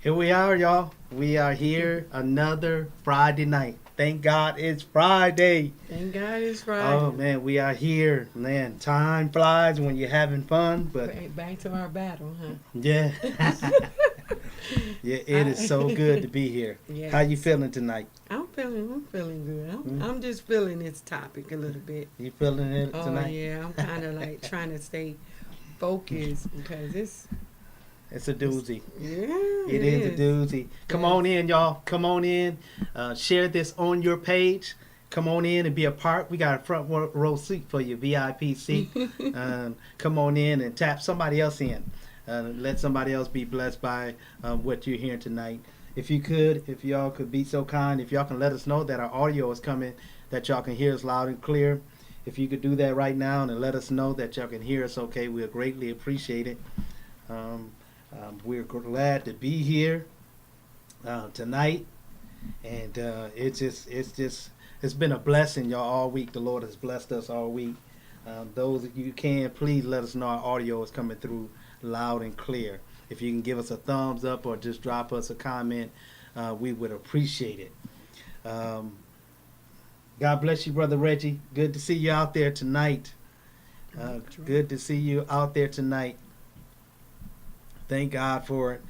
Here we are, y'all. We are here another Friday night. Thank God it's Friday. Thank God it's Oh Friday. man, we are here. Man, time flies when you're having fun, but Back to our battle, yeah. huh? Yeah, it is so good to be here. Yes. How you feeling tonight? I'm feeling good. I'm, Mm. I'm just feeling this topic a little bit. You feeling it Oh tonight? yeah, I'm kind of like trying to stay focused because It's a doozy. yeah, It is a doozy. Come on in, y'all. Come on in. Share this on your page. Come on in and be a part. We got a front row seat for you, VIP seat. Come on in and tap somebody else in. Let somebody else be blessed by what you're hearing tonight. If y'all could be so kind, if y'all can let us know that our audio is coming, that y'all can hear us loud and clear. If you could do that right now and let us know that y'all can hear us okay, we'll greatly appreciate it. Um, we're glad to be here tonight, and it's been a blessing, y'all, all week. The Lord has blessed us all week. Those of you can, please let us know our audio is coming through loud and clear. If you can give us a thumbs up or just drop us a comment, we would appreciate it. Um, God bless you, Brother Reggie. Good to see you out there tonight. Good to see you out there tonight. Thank God for it.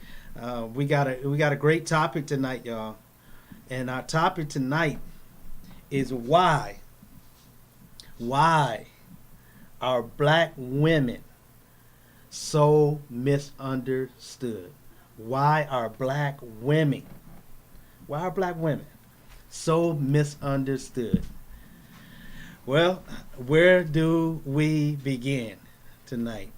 We got a great topic tonight, y'all. And our topic tonight is why are black women so misunderstood? Why are black women so misunderstood? Well, where do we begin tonight?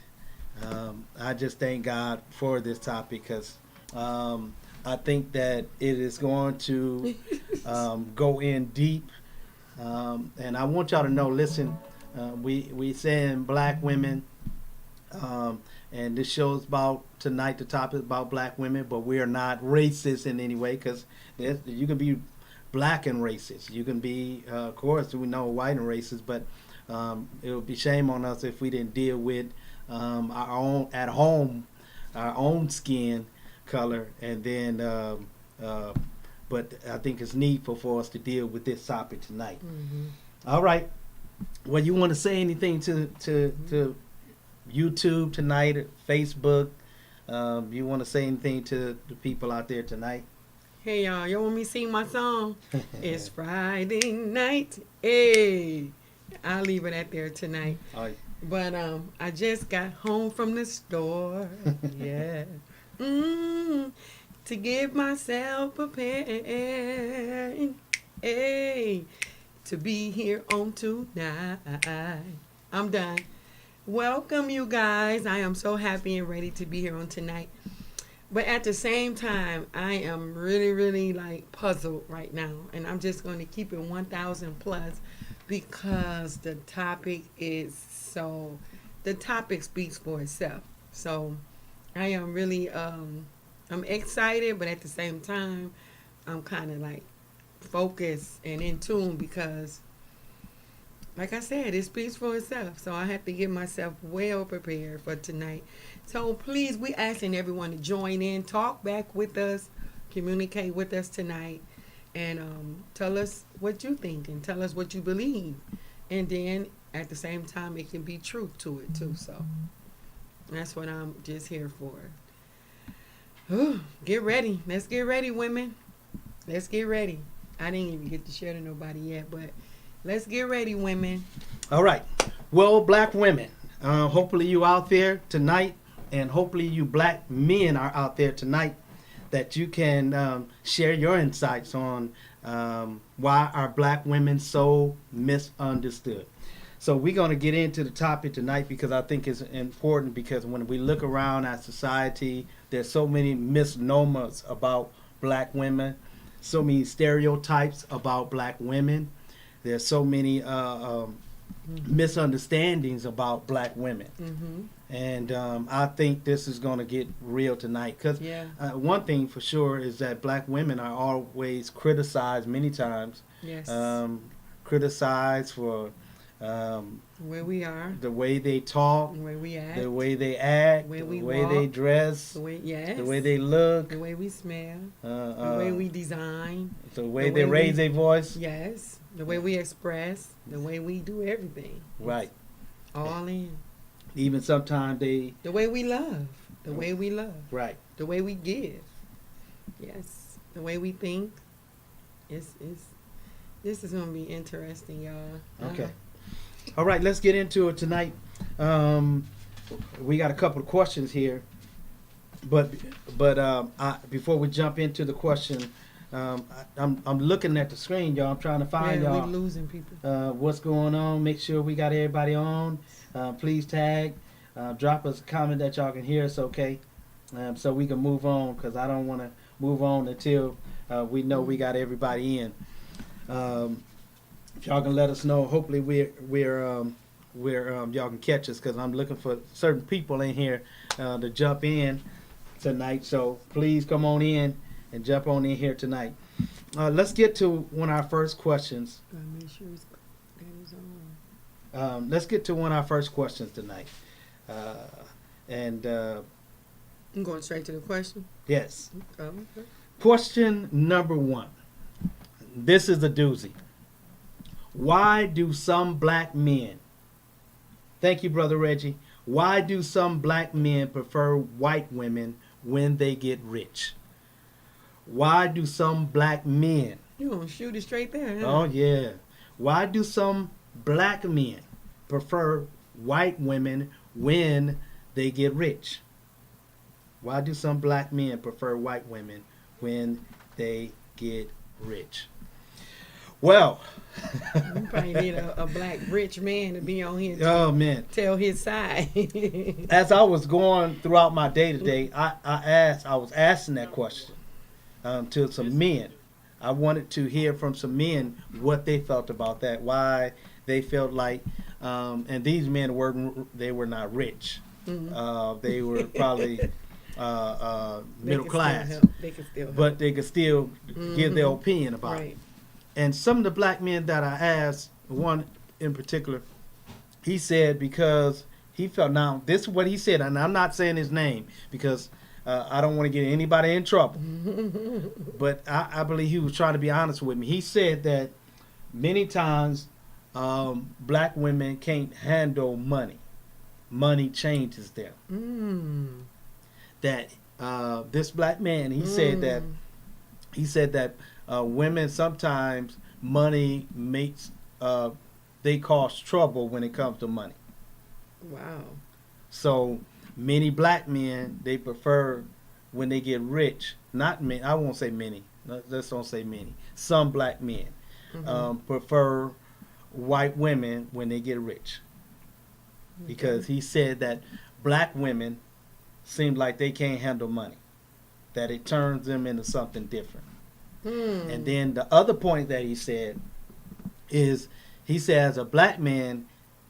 I just thank God for this topic because I think that it is going to go in deep. And I want y'all to know, listen, we saying black women, and this show's about tonight, the topic is about black women, but we are not racist in any way because you can be black and racist. You can be, of course, we know white and racist, but it would be shame on us if we didn't deal with our own at home, our own skin color, and then. But I think it's needful for us to deal with this topic tonight. Mm-hmm. All right. Well, you want to say anything to YouTube tonight, or Facebook? You want to say anything to the people out there tonight? Hey y'all want me to sing my song? It's Friday night. Hey, I'll leave it at there tonight. All right. But I just got home from the store. Yeah. Mm, to get myself prepared. Hey, to be here on tonight. I'm done. Welcome, you guys. I am so happy and ready to be here on tonight. But at the same time, I am really, really like puzzled right now. And I'm just going to keep it 1,000 plus because the topic the topic speaks for itself. So I am really, I'm excited, but at the same time, I'm kind of like focused and in tune because, like I said, it speaks for itself. So I have to get myself well prepared for tonight. So please, we asking everyone to join in, talk back with us, communicate with us tonight, and tell us what you think and tell us what you believe. And then at the same time, it can be truth to it too. So that's what I'm just here for. Ooh, get ready. Let's get ready, women. Let's get ready. I didn't even get to share to nobody yet, but let's get ready, women. All right. Well, black women, hopefully you out there tonight, and hopefully you black men are out there tonight, that you can share your insights on why are black women so misunderstood. So we're going to get into the topic tonight because I think it's important, because when we look around at society, there's so many misnomers about black women, so many stereotypes about black women. There's so many misunderstandings about black women. Mm-hmm. And I think this is going to get real tonight because Yeah. one thing for sure is that black women are always criticized many times, Yes. criticized for Where we are, the way they talk, where we act, the way they act, Where the we way they walk, dress, the way the way they look, the way we smell, uh, the way uh, we design, the way the they way raise we- their voice. yes, the way we express, the way we do everything. Right. All in. Even sometimes they. The way we love, the way we love, Right. the way we give. Yes, the way we think. It's this is gonna be interesting, y'all. Okay. All right. Let's get into it tonight. We got a couple of questions here, but before we jump into the question, I'm looking at the screen, y'all. I'm trying to find Yeah, we're y'all losing people. what's going on. Make sure we got everybody on. Please tag. Drop us a comment that y'all can hear us okay, so we can move on, because I don't want to move on until we know we got everybody in. If y'all can let us know, hopefully we're y'all can catch us, because I'm looking for certain people in here to jump in tonight. So please come on in and jump on in here tonight. Let's get to one of our first questions. Gotta make sure it's on. Let's get to one of our first questions tonight. I'm going straight to the question. Yes, Okay. question number 1. This is a doozy. Why do some black men, thank you, Brother Reggie, why do some black men prefer white women when they get rich? Why do some black men, You gonna shoot it straight there, huh? oh yeah, why do some black men prefer white women when they get rich? Why do some black men prefer white women when they get rich? Well, You probably need a black rich man to be on here to oh man, tell his side. as I was going throughout my day to day, I was asking that question to some men. I wanted to hear from some men what they felt about that, why they felt like, and these men were not rich. Mhm. They were probably middle class, They can still help. but they could still give their Mhm. opinion about it. Right. And some of the black men that I asked, one in particular, he said because he felt, now this is what he said, and I'm not saying his name because I don't want to get anybody in trouble, but I believe he was trying to be honest with me. He said that many times black women can't handle money. Money changes them. Mm. That this black man, he said that women sometimes money makes they cause trouble when it comes to money. Wow. So many black men, they prefer when they get rich. Not many. I won't say many. Let's don't say many. Some black men prefer white women when they get rich, because he said that black women seem like they can't handle money, that it turns them into something different. And then the other point that he said is, he said as a black man,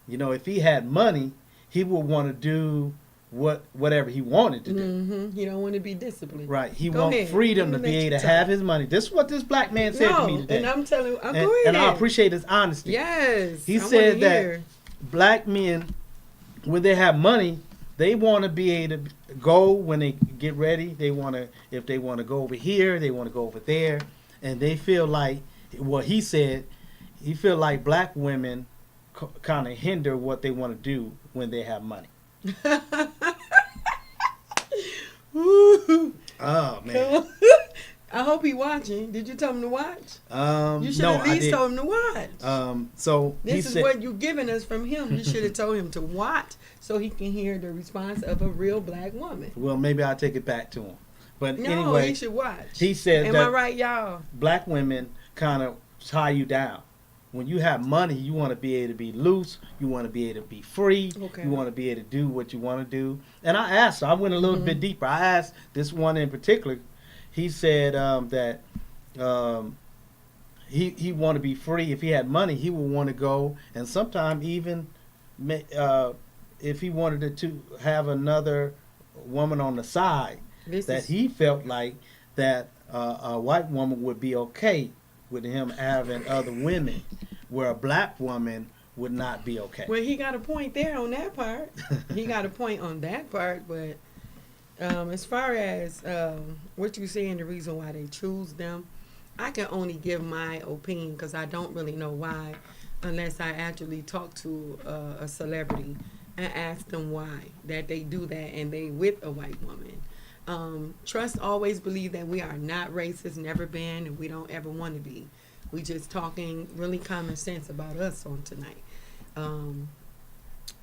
you know, if he had money, he would want to do whatever he wanted to do. You don't want to be disciplined. Right. He Go wants ahead. freedom to Let be me able to tell have his money. This is what this black man said to me today. And I'm telling you, go ahead. And I appreciate his honesty. Yes. He I said wanna that hear. black men, when they have money, they want to be able to go when they get ready. They want to, if they want to go over here, they want to go over there. And they feel like, what he said, he feel like black women kind of hinder what they want to do when they have money. Oh man. I hope he watching. Did you tell him to watch? You should No, at I least didn't. told him to watch. So he This is said, what you're giving us from him. You should have told him to watch so he can hear the response of a real black woman. well, maybe I'll take it back to him. But No, anyway, he should watch. he said Am that I right, y'all? black women kind of tie you down. When you have money, you want to be able to be loose. You want to be able to be free. Okay. You want to be able to do what you want to do. And I asked, I went a little bit deeper. I asked this one in particular. He said that he want to be free. If he had money, he would want to go, and sometimes even if he wanted to have another woman on the side, that he felt like that a white woman would be okay with him having other women, where a black woman would not be okay. Well, he got a point there on that part. He got a point on that part, but as far as what you saying, the reason why they choose them, I can only give my opinion because I don't really know why, unless I actually talk to a celebrity and ask them why that they do that and they with a white woman. Trust always believe that we are not racist, never been, and we don't ever want to be. We just talking really common sense about us on tonight.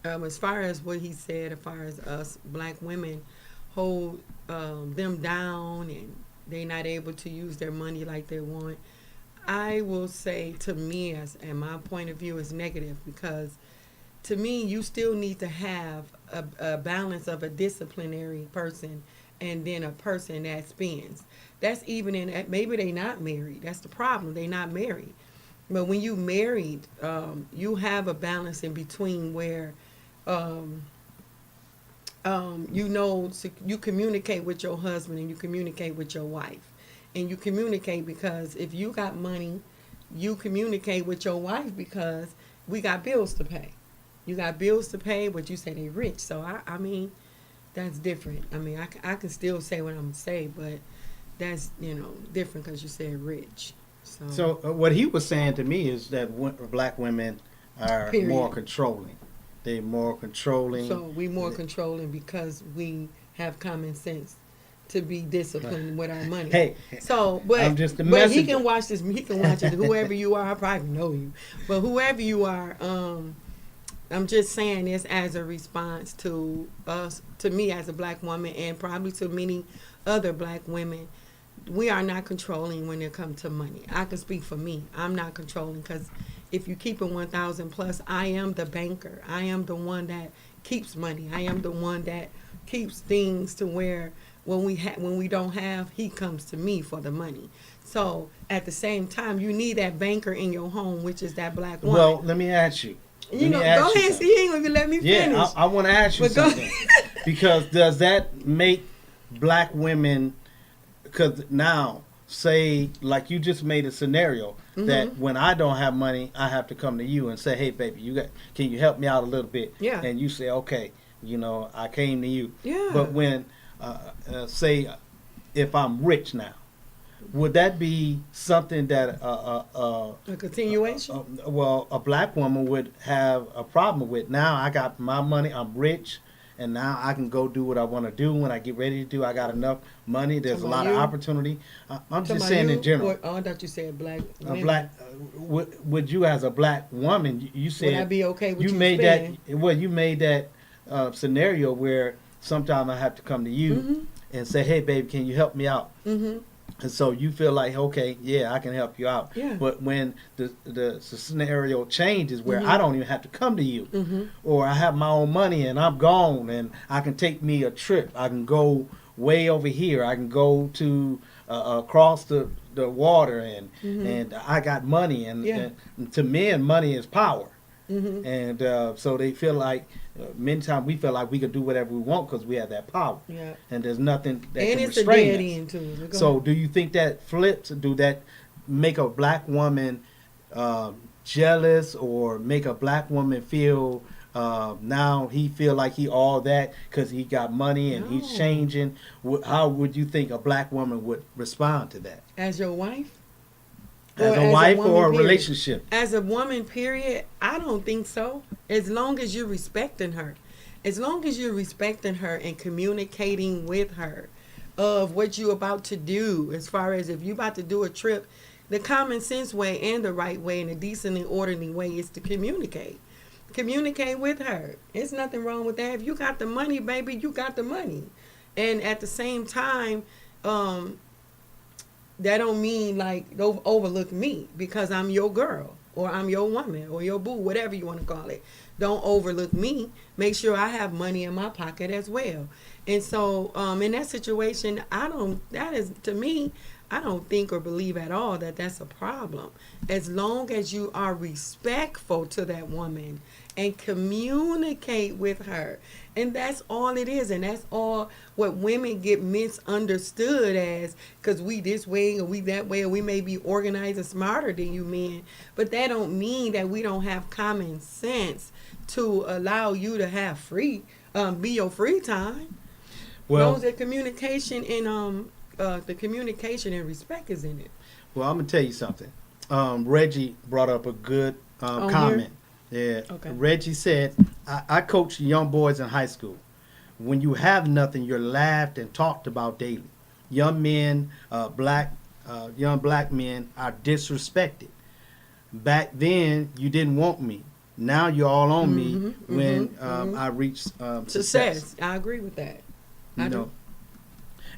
As far as what he said, as far as us black women hold them down and they not able to use their money like they want, I will say to me, and my point of view is negative, because to me you still need to have a balance of a disciplinary person and then a person that spends. That's even in, maybe they not married. That's the problem. They not married. But when you married, you have a balance in between where, you communicate with your husband and you communicate with your wife. And you communicate because if you got money, you communicate with your wife because we got bills to pay. You got bills to pay, but you say they rich. So, I mean, that's different. I mean, I can still say what I'm going to say, but that's, different because you said rich. So what he was saying to me is that black women are Period. more controlling. They're more controlling. So we more controlling because we have common sense to be disciplined with our money. Hey, so but I'm just the but messenger. he can watch this. He can watch it. Whoever you are, I probably know you, but whoever you are, I'm just saying this as a response to us, to me as a black woman, and probably to many other black women. We are not controlling when it comes to money. I can speak for me. I'm not controlling because if you keep it 1,000 plus, I am the banker. I am the one that keeps money. I am the one that keeps things to where when we don't have, he comes to me for the money. So at the same time, you need that banker in your home, which is that black woman. Well, let me ask you. Go ahead. See, you ain't gonna let me finish. Yeah, I want to ask you But go something. Because does that make black women? Because now, say, like you just made a scenario that when I don't have money, I have to come to you and say, "Hey, baby, can you help me out a little bit?" Yeah. And you say, "Okay, I came to you." Yeah. But when, say, if I'm rich now, would that be something that a continuation? a black woman would have a problem with? Now I got my money, I'm rich. And now I can go do what I want to do when I get ready to do. I got enough money. There's a lot of opportunity. I'm just saying in general. I thought you said black women. Would you as a black woman? You said would I be okay with you made that. Well, you made that scenario where sometimes I have to come to you and say, "Hey, babe, can you help me out?" Mm-hmm. And so you feel like, okay, yeah, I can help you out. Yeah. But when the scenario changes where I don't even have to come to you, or I have my own money and I'm gone and I can take me a trip, I can go way over here, I can go to across the water and I got money and to men, money is power. And so they feel like many times we feel like we can do whatever we want because we have that power. Yeah. And there's nothing that and can it's a restrain dead us. end too. So do you think that flips? Do that make a black woman jealous or make a black woman feel now he feel like he all that because he got money and he's changing? How would you think a black woman would respond to that? As your wife? As a wife or a relationship? As a woman, period, I don't think so. As long as you're respecting her. As long as you're respecting her and communicating with her of what you're about to do, as far as if you're about to do a trip, the common sense way and the right way and the decent and orderly way is to communicate. Communicate with her. There's nothing wrong with that. If you got the money, baby, you got the money. And at the same time, that don't mean like don't overlook me because I'm your girl or I'm your woman or your boo, whatever you want to call it. Don't overlook me. Make sure I have money in my pocket as well. And so in that situation, to me, I don't think or believe at all that that's a problem. As long as you are respectful to that woman and communicate with her. And that's all it is. And that's all what women get misunderstood as, because we this way or we that way, or we may be organized and smarter than you men. But that don't mean that we don't have common sense to allow you to have be your free time. Well, Those that communication and the communication and respect is in it. well, I'm gonna tell you something. Reggie brought up a good On comment. Yeah. Okay. Reggie said, I coach young boys in high school. When you have nothing, you're laughed and talked about daily. Young men, young black men are disrespected. Back then, you didn't want me. Now you're all on me when I reach success. Success. I agree with that. You I know. do.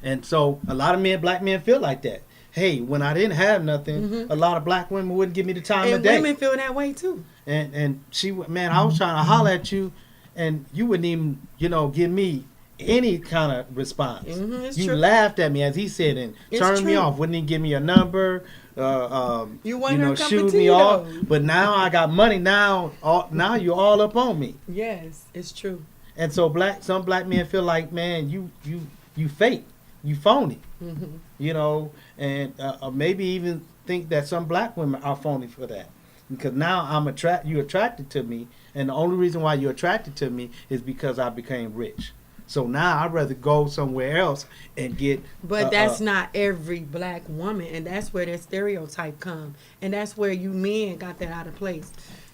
And so a lot of black men feel like that. Hey, when I didn't have nothing, a lot of black women wouldn't give me the time And of day. women feel that way too. And man, I was trying to holler at you, and you wouldn't even, give me any kind of response. It's You true. laughed at me, as he said, and It's turned me true. off. Wouldn't even give me a number. You want her cup shoot of me tea, off. though. But now I got money. Now you're all up on me. Yes, it's true. And so some black men feel like, man, you fake, you phony. And maybe even think that some black women are phony for that, because now you're attracted to me, and the only reason why you're attracted to me is because I became rich. So now I'd rather go somewhere else and get. But that's not every black woman, and that's where that stereotype come, and that's where you men got that out of place.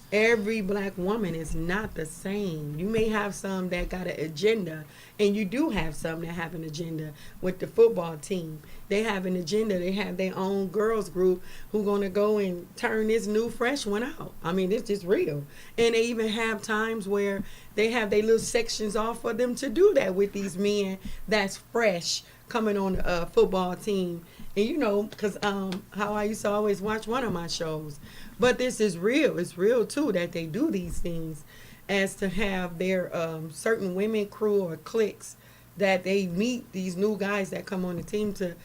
Every black woman is not the same. You may have some that got an agenda, and you do have some that have an agenda. With the football team, they have an agenda. They have their own girls group who gonna go and turn this new fresh one out. I mean, it's just real. And they even have times where they have their little sections off for them to do that with these men that's fresh coming on the football team. And because how I used to always watch one of my shows. But this is real. It's real, too, that they do these things, as to have their certain women crew or cliques that they meet these new guys that come on the team to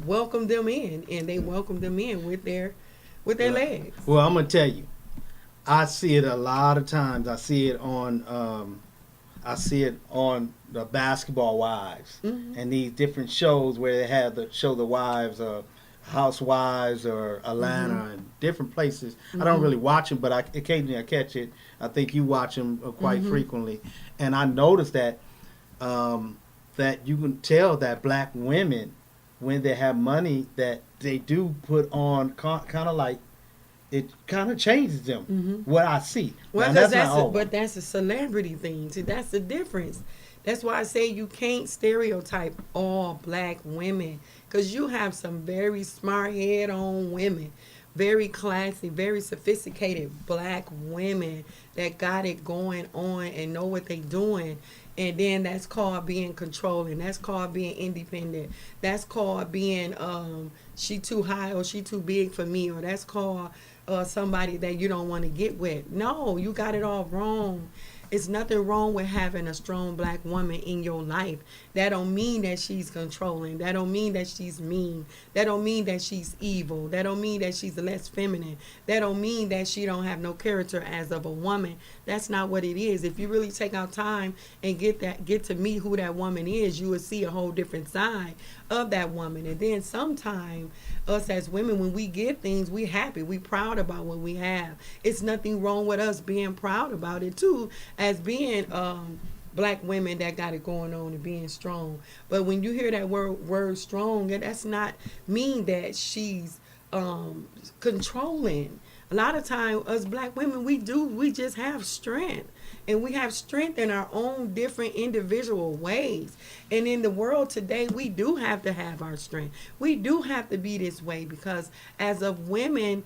welcome them in. And they welcome them in with their legs. Well, I'm going to tell you, I see it a lot of times. I see it on the Basketball Wives and these different shows where they have the wives of Housewives or Atlanta and different places. I don't really watch them, but occasionally I catch it. I think you watch them quite frequently, and I noticed that that you can tell that black women, when they have money, that they do put on kind of like, it kind of changes them. What I see. Well, now, but that's a celebrity thing. See, that's the difference. That's why I say you can't stereotype all black women, because you have some very smart head-on women, very classy, very sophisticated black women that got it going on and know what they doing. And then that's called being controlling. That's called being independent. That's called being she too high or she too big for me, or that's called somebody that you don't want to get with. No, you got it all wrong. It's nothing wrong with having a strong black woman in your life. That don't mean that she's controlling. That don't mean that she's mean. That don't mean that she's evil. That don't mean that she's less feminine. That don't mean that she don't have no character as of a woman. That's not what it is. If you really take out time and get to meet who that woman is, you will see a whole different side of that woman. And then sometime us as women, when we get things, we happy. We proud about what we have. It's nothing wrong with us being proud about it too, as being black women that got it going on and being strong. But when you hear that word strong, that's not mean that she's controlling. A lot of time, us black women, we just have strength. And we have strength in our own different individual ways. And in the world today, we do have to have our strength. We do have to be this way, because as of women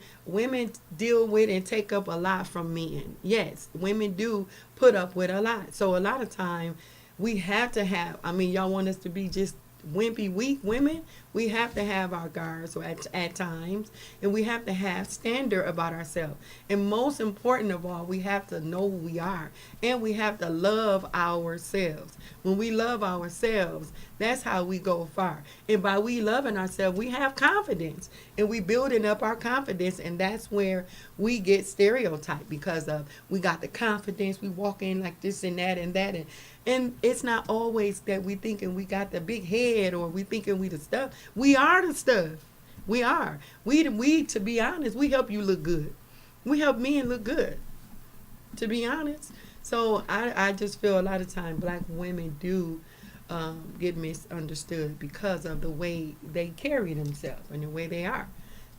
deal with and take up a lot from men. Yes, women do put up with a lot. So a lot of time we have to have, y'all want us to be just wimpy, weak women? We have to have our guards at times, and we have to have standard about ourselves. And most important of all, we have to know who we are, and we have to love ourselves. When we love ourselves, that's how we go far. And by we loving ourselves, we have confidence, and we building up our confidence, and that's where we get stereotyped because of we got the confidence, we walk in like this and that and that, and it's not always that we thinking we got the big head or we thinking we the stuff. We are the stuff. We are. We to be honest, we help you look good. We help men look good, to be honest. So I just feel a lot of time black women do get misunderstood because of the way they carry themselves and the way they are.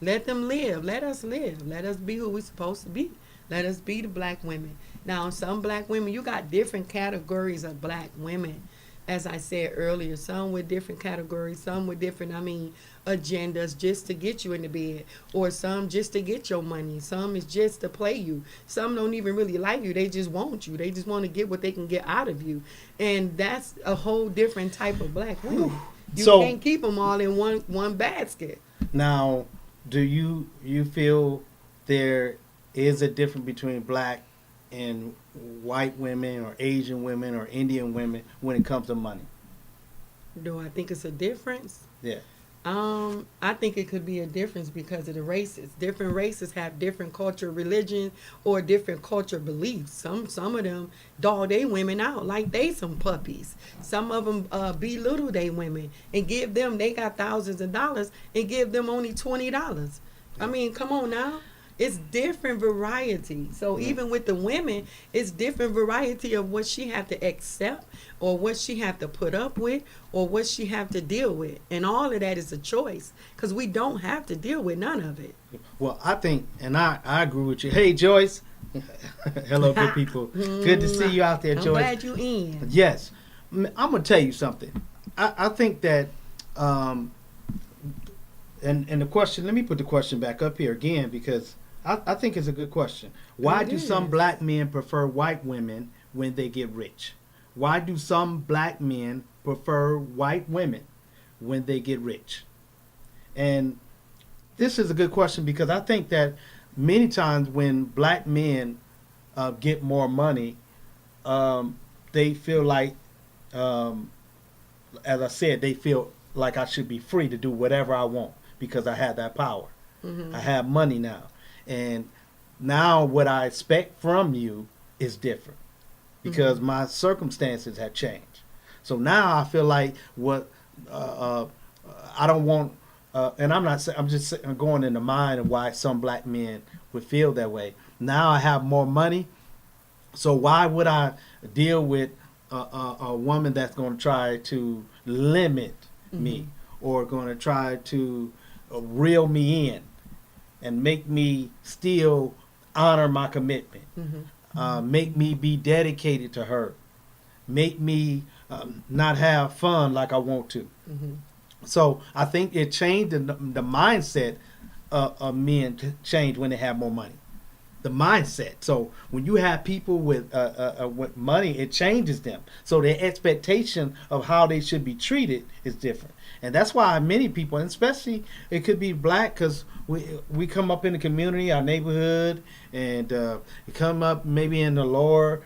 Let them live. Let us live. Let us be who we're supposed to be. Let us be the black women. Now, some black women, you got different categories of black women. As I said earlier, some with different categories, some with different, agendas just to get you in the bed, or some just to get your money. Some is just to play you. Some don't even really like you. They just want you. They just want to get what they can get out of you. And that's a whole different type of black women. You can't keep them all in one basket. Now, do you feel there is a difference between black and white women or Asian women or Indian women when it comes to money? Do I think it's a difference? Yeah. I think it could be a difference because of the races. Different races have different culture, religion, or different culture beliefs. Some of them dog they women out like they some puppies. Some of them belittle they women and give them, they got thousands of dollars and give them only $20. I mean, come on now. It's different variety. So even with the women, it's different variety of what she have to accept or what she have to put up with or what she have to deal with. And all of that is a choice because we don't have to deal with none of it. Well, I think, and I agree with you. Hey, Joyce. Hello, good people. Good to see you out there, I'm Joyce. glad you in. Yes. I'm going to tell you something. I think that, and the question, let me put the question back up here again because I think it's a good question. Why do some black men prefer white women when they get rich? Why do some black men prefer white women when they get rich? And this is a good question because I think that many times when black men get more money, they feel like, as I said, they feel like I should be free to do whatever I want because I have that power. Mm-hmm. I have money now. And now what I expect from you is different because my circumstances have changed. So now I feel like what I don't want, and I'm not saying, I'm just going in the mind of why some black men would feel that way. Now I have more money, so why would I deal with a woman that's going to try to limit me or going to try to reel me in and make me still honor my commitment, make me be dedicated to her, make me not have fun like I want to. So I think it changed the mindset of men to change when they have more money. The mindset. So when you have people with money, it changes them. So their expectation of how they should be treated is different. And that's why many people, and especially it could be black, because we come up in the community, our neighborhood, and we come up maybe in the lower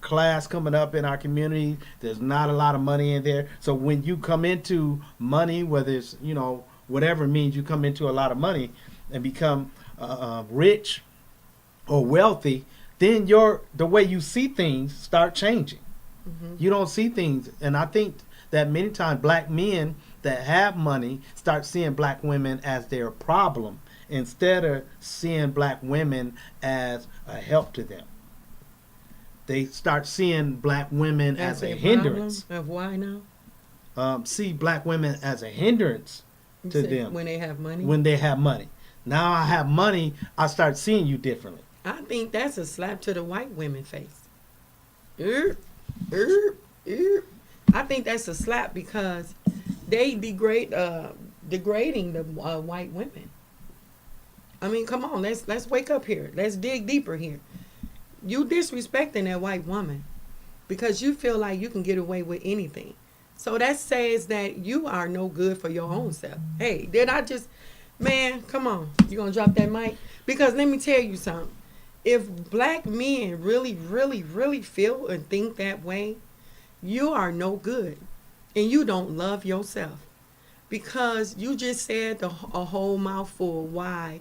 class coming up in our community. There's not a lot of money in there. So when you come into money, whether it's, whatever it means, you come into a lot of money and become rich or wealthy, then the way you see things start changing. You don't see things, and I think that many times black men that have money start seeing black women as their problem instead of seeing black women as a help to them. They start seeing black women as a hindrance. Of why now? See black women as a hindrance to them when they have money. When they have money. Now I have money, I start seeing you differently. I think that's a slap to the white women face. I think that's a slap because they degrading the white women. I mean, come on, let's wake up here. Let's dig deeper here. You disrespecting that white woman because you feel like you can get away with anything. So that says that you are no good for your own self. Hey, did I just, man, come on. You gonna drop that mic? Because let me tell you something. If black men really, really, really feel and think that way, you are no good. And you don't love yourself. Because you just said a whole mouthful why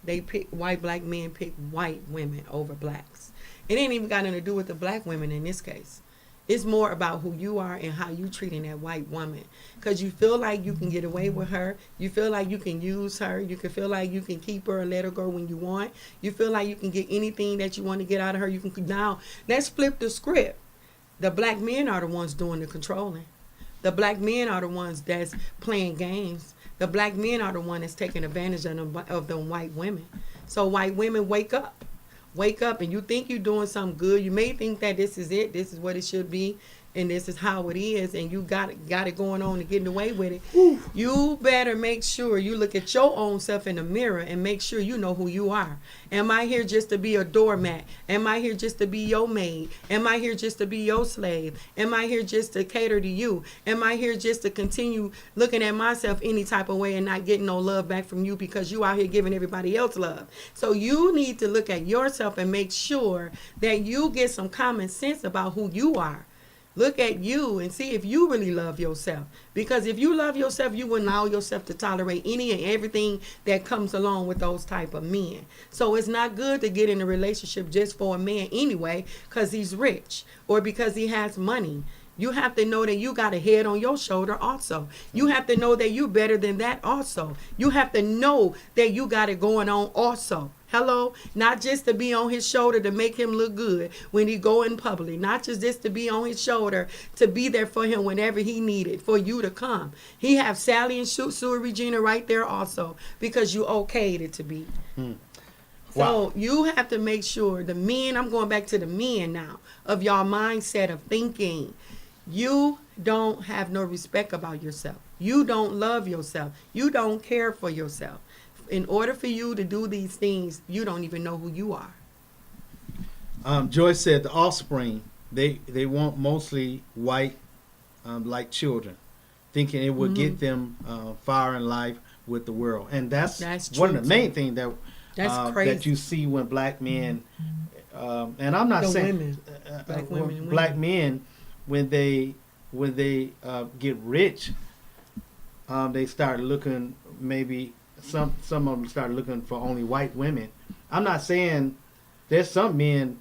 they pick white black men pick white women over blacks. It ain't even got nothing to do with the black women in this case. It's more about who you are and how you treating that white woman. Because you feel like you can get away with her. You feel like you can use her. You can feel like you can keep her and let her go when you want. You feel like you can get anything that you want to get out of her. You can. Now, let's flip the script. The black men are the ones doing the controlling. The black men are the ones that's playing games. The black men are the one that's taking advantage of the white women. So white women, wake up. Wake up, and you think you're doing something good. You may think that this is it, this is what it should be, and this is how it is, and you got it going on and getting away with it. Ooh. You better make sure you look at your own self in the mirror and make sure you know who you are. Am I here just to be a doormat? Am I here just to be your maid? Am I here just to be your slave? Am I here just to cater to you? Am I here just to continue looking at myself any type of way and not getting no love back from you because you out here giving everybody else love? So you need to look at yourself and make sure that you get some common sense about who you are. Look at you and see if you really love yourself. Because if you love yourself, you will allow yourself to tolerate any and everything that comes along with those type of men. So it's not good to get in a relationship just for a man anyway because he's rich or because he has money. You have to know that you got a head on your shoulder also. You have to know that you're better than that also. You have to know that you got it going on also. Hello? Not just to be on his shoulder to make him look good when he go in public. Not just this to be on his shoulder to be there for him whenever he needed, for you to come. He have Sally and Sue Regina right there also because you okayed it to be. Wow. So you have to make sure the men, I'm going back to the men now, of y'all mindset of thinking. You don't have no respect about yourself. You don't love yourself. You don't care for yourself. In order for you to do these things, you don't even know who you are. Joyce said the offspring, they want mostly white, like children, thinking it would get them far in life with the world. And that's one of the main things that you see when black men, and I'm not the saying women, black women and black women. men, when they get rich, they start looking, maybe some of them start looking for only white women. I'm not saying there's some men,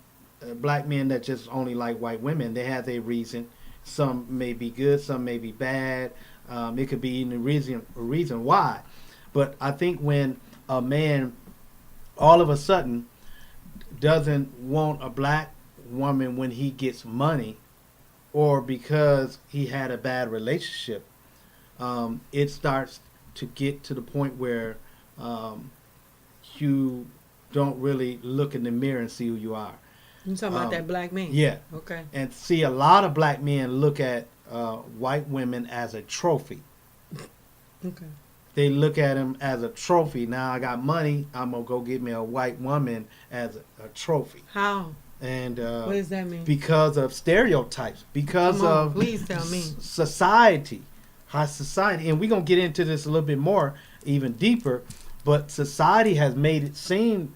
black men, that just only like white women. They have their reason. Some may be good, some may be bad. It could be even a reason why. But I think when a man all of a sudden doesn't want a black woman when he gets money, or because he had a bad relationship, it starts to get to the point where you don't really look in the mirror and see who you are. You talking about that black man? Yeah. Okay. And see, a lot of black men look at white women as a trophy. Okay. They look at him as a trophy. Now I got money, I'm going to go get me a white woman as a trophy. How? And what does that mean? Because of stereotypes, because of please tell me. Society, how society, and we're going to get into this a little bit more, even deeper, but society has made it seem,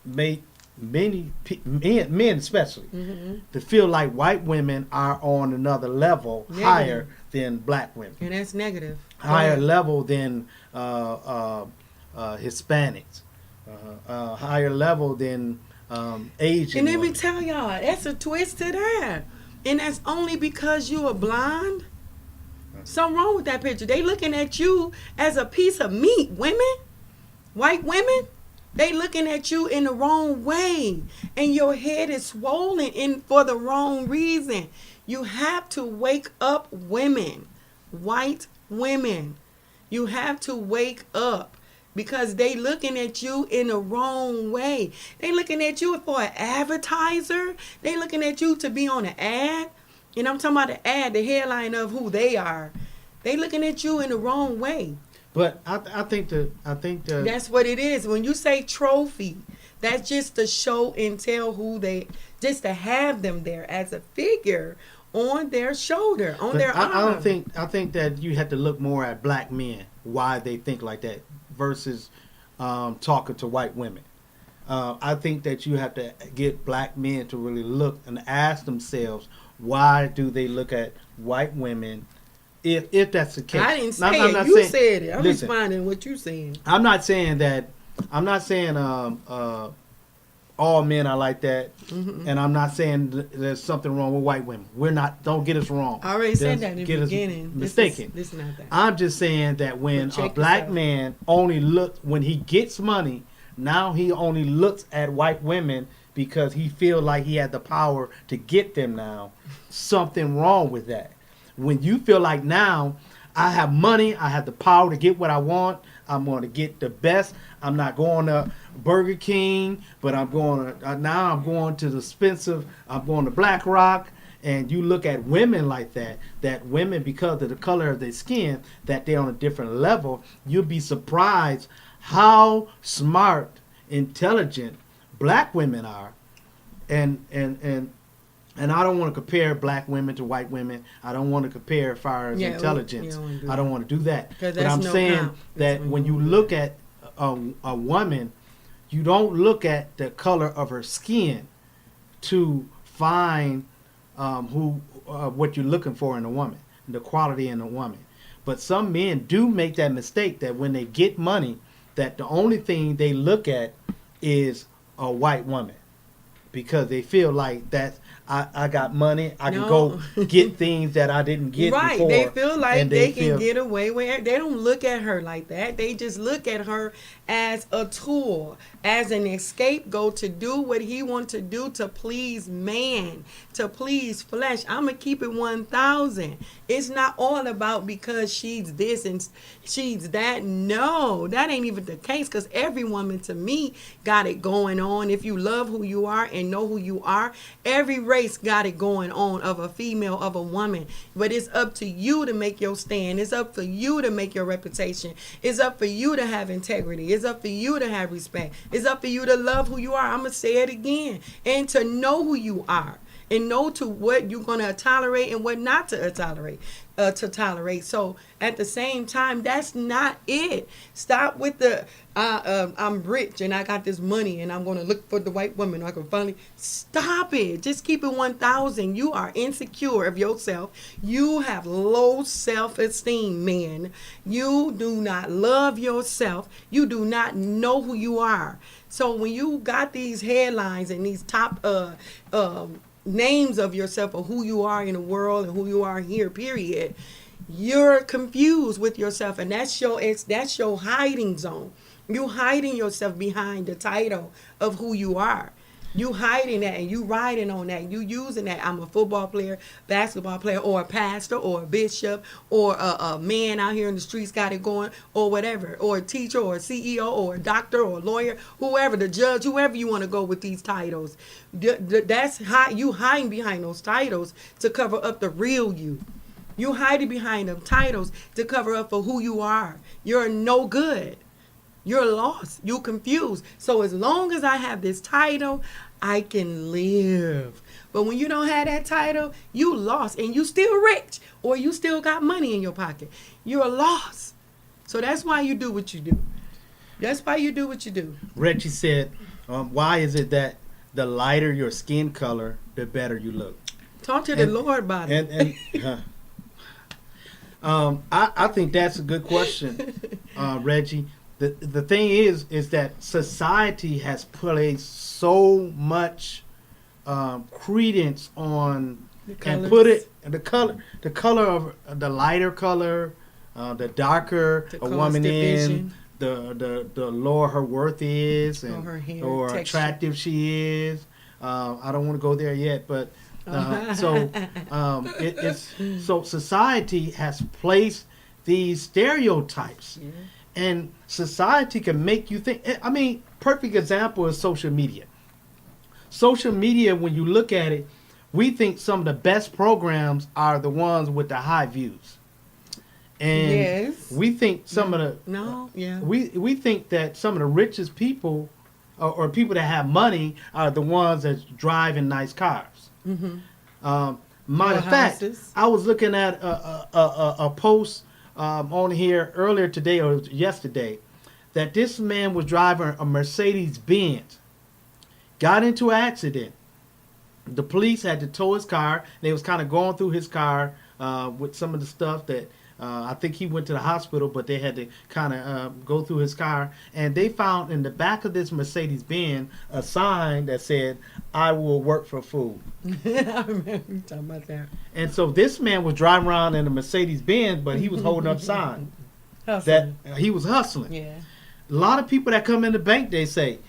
made many men especially, to feel like white women are on another level, higher than black women. And that's negative. Higher level than Hispanics. Higher level than Asian. And let me women. tell y'all, that's a twist to that. And that's only because you are blind. Something wrong with that picture. They looking at you as a piece of meat, women. White women. They looking at you in the wrong way. And your head is swollen in for the wrong reason. You have to wake up, women. White women. You have to wake up. Because they looking at you in the wrong way. They looking at you for an advertiser. They looking at you to be on an ad. And I'm talking about the ad, the headline of who they are. They looking at you in the wrong way. But I think that's what it is. When you say trophy, That's just to show and tell just to have them there as a figure on their shoulder, on But their arm. I think that you have to look more at black men, why they think like that, versus talking to white women. I think that you have to get black men to really look and ask themselves, why do they look at white women? If that's the case, I didn't say I'm it. not You saying- said it. I'm listen, responding to what you saying. I'm not saying that. I'm not saying all men are like that, and I'm not saying there's something wrong with white women. We're not. Don't get us wrong. I already said Don't that in the get us beginning. mistaken. This is not that. I'm just saying that when But check a black yourself. man only looks when he gets money, now he only looks at white women because he feels like he had the power to get them now. Something wrong with that. When you feel like now I have money, I have the power to get what I want, I'm going to get the best. I'm not going to Burger King, but I'm going to now I'm going to the expensive. I'm going to Black Rock. And you look at women like that, that women, because of the color of their skin, that they're on a different level, you'll be surprised how smart, intelligent black women are. And I don't want to compare black women to white women. I don't want to compare as far as Yeah, intelligence. you don't wanna do I don't want to do that. 'Cause But that's I'm no saying count. that That's when you when you look at a woman, you don't look at the color of her skin to find what you're looking for in a woman, the quality in a woman. But some men do make that mistake that when they get money, that the only thing they look at is a white woman because they feel like that I got money, I can No. go get things that I didn't get Right. before. They feel like and they feel- can get away with it. They don't look at her like that. They just look at her as a tool, as an scapegoat to do what he wants to do to please man, to please flesh. I'm going to keep it 1,000. It's not all about because she's this and she's that. No, that ain't even the case because every woman to me got it going on. If you love who you are and know who you are, every race got it going on of a female, of a woman. But it's up to you to make your stand. It's up for you to make your reputation. It's up for you to have integrity. It's up for you to have respect. It's up for you to love who you are. I'm going to say it again. And to know who you are. And know to what you're going to tolerate and what not to tolerate. So at the same time, that's not it. Stop with the I'm rich and I got this money and I'm going to look for the white woman. I can finally stop it. Just keep it 1,000. You are insecure of yourself. You have low self-esteem, man. You do not love yourself. You do not know who you are. So when you got these headlines and these top names of yourself or who you are in the world and who you are here, period, you're confused with yourself, and that's your hiding zone. You hiding yourself behind the title of who you are. You hiding that and you riding on that. You using that. I'm a football player, basketball player, or a pastor, or a bishop, or a man out here in the streets got it going, or whatever, or a teacher, or a CEO, or a doctor, or a lawyer, whoever, the judge, whoever you want to go with these titles. That's you hiding behind those titles to cover up the real you. You hiding behind them titles to cover up for who you are. You're no good. You're lost. You're confused. So as long as I have this title, I can live. But when you don't have that title, you lost and you still rich or you still got money in your pocket. You're lost. So that's why you do what you do. That's why you do what you do. Reggie said, why is it that the lighter your skin color, the better you look? Talk to the Lord about it. I think that's a good question, Reggie. The thing is that society has placed so much credence on and put it the color of the lighter color, the darker The a cost woman division. is, the lower her worth is, and her hair or texture. attractive she is. I don't want to go there yet, but it's so society has placed these stereotypes. Yeah. And society can make you think. I mean, perfect example is social media. Social media, when you look at it, we think some of the best programs are the ones with the high views. And Yes. we think some of the No, yeah. we think that some of the richest people or people that have money are the ones that's driving nice cars. Mm-hmm. Matter of fact, houses. I was looking at a post on here earlier today or yesterday that this man was driving a Mercedes Benz, got into an accident. The police had to tow his car. They was kind of going through his car with some of the stuff that I think he went to the hospital, but they had to kind of go through his car. And they found in the back of this Mercedes Benz a sign that said, "I will work for food." I remember you talking about that. And so this man was driving around in a Mercedes Benz, but he was holding up signs that Hustling. he was hustling. Yeah. A lot of people that come in the bank, they say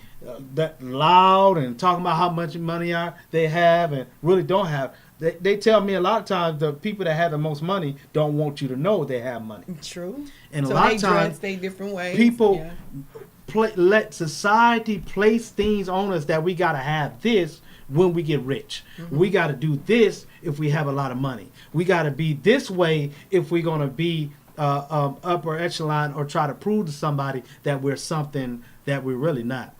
that loud and talking about how much money they have and really don't have. They tell me a lot of times the people that have the most money don't want you to know they have money. True. And So a lot they of times dress they different ways. people Yeah. let society place things on us that we got to have this when we get rich. Mm-hmm. We got to do this if we have a lot of money. We got to be this way if we're going to be upper echelon or try to prove to somebody that we're something that we're really not.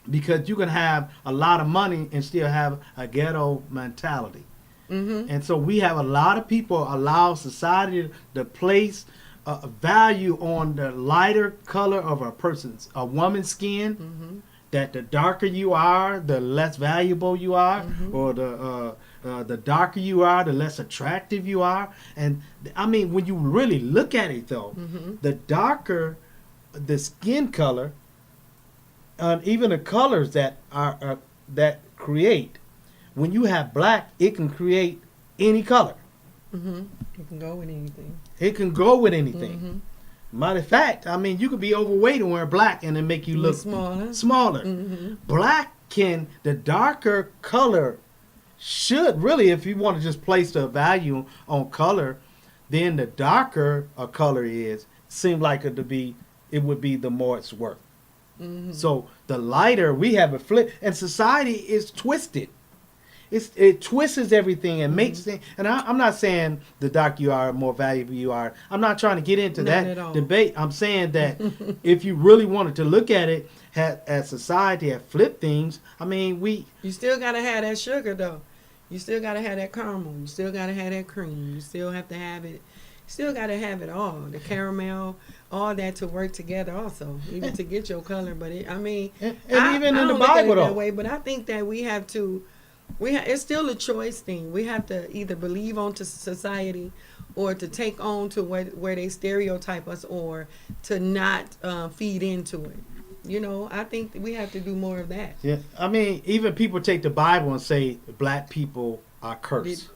Because you can have a lot of money and still have a ghetto mentality. Mm-hmm. And so we have a lot of people allow society to place a value on the lighter color of a woman's skin. Mm-hmm. That the darker you are, the less valuable you are, Mm-hmm. or the darker you are, the less attractive you are. And I mean, when you really look at it, though, Mm-hmm. the darker the skin color, even the colors that are that create. When you have black, it can create any color. Mm-hmm. You can go with anything. It can go with anything. Mm-hmm. Matter of fact, I mean, you could be overweight and wear black and it make you look smaller. smaller. Mm-hmm. Black the darker color should really, if you want to just place the value on color, then the darker a color is, seem like it would be the more it's worth. Mm-hmm. So the lighter we have a flip, and society is twisted. It twists everything and makes things. And I'm not saying the darker you are, the more valuable you are. I'm not trying to get into Not at all. that debate. I'm saying that if you really wanted to look at it as society had flipped things, I mean, You still gotta have that sugar though. You still gotta have that caramel. You still gotta have that cream. You still have to have it. Still gotta have it all. The caramel, all that to work together also, even to get your color. But I mean, and I even in the don't look at it Bible that though. way. But I think that we have to. It's still a choice thing. We have to either believe onto society, or to take on to where they stereotype us, or to not feed into it. You know, I think we have to do more of that. Yeah, I mean, even people take the Bible and say black people are cursed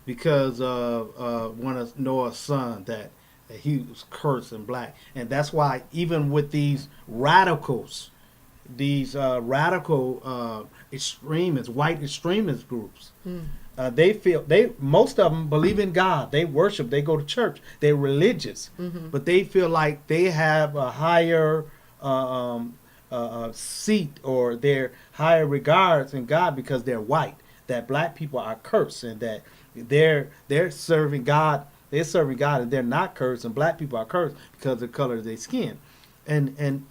because of one of Noah's son that he was cursed and black, and that's why even with these radicals, these radical extremists, white extremist groups, most of them believe in God. They worship. They go to church. They're religious, but they feel like they have a higher seat or their higher regards in God because they're white. That black people are cursed and that they're serving God. They're serving God and they're not cursed, and black people are cursed because of the color of their skin. And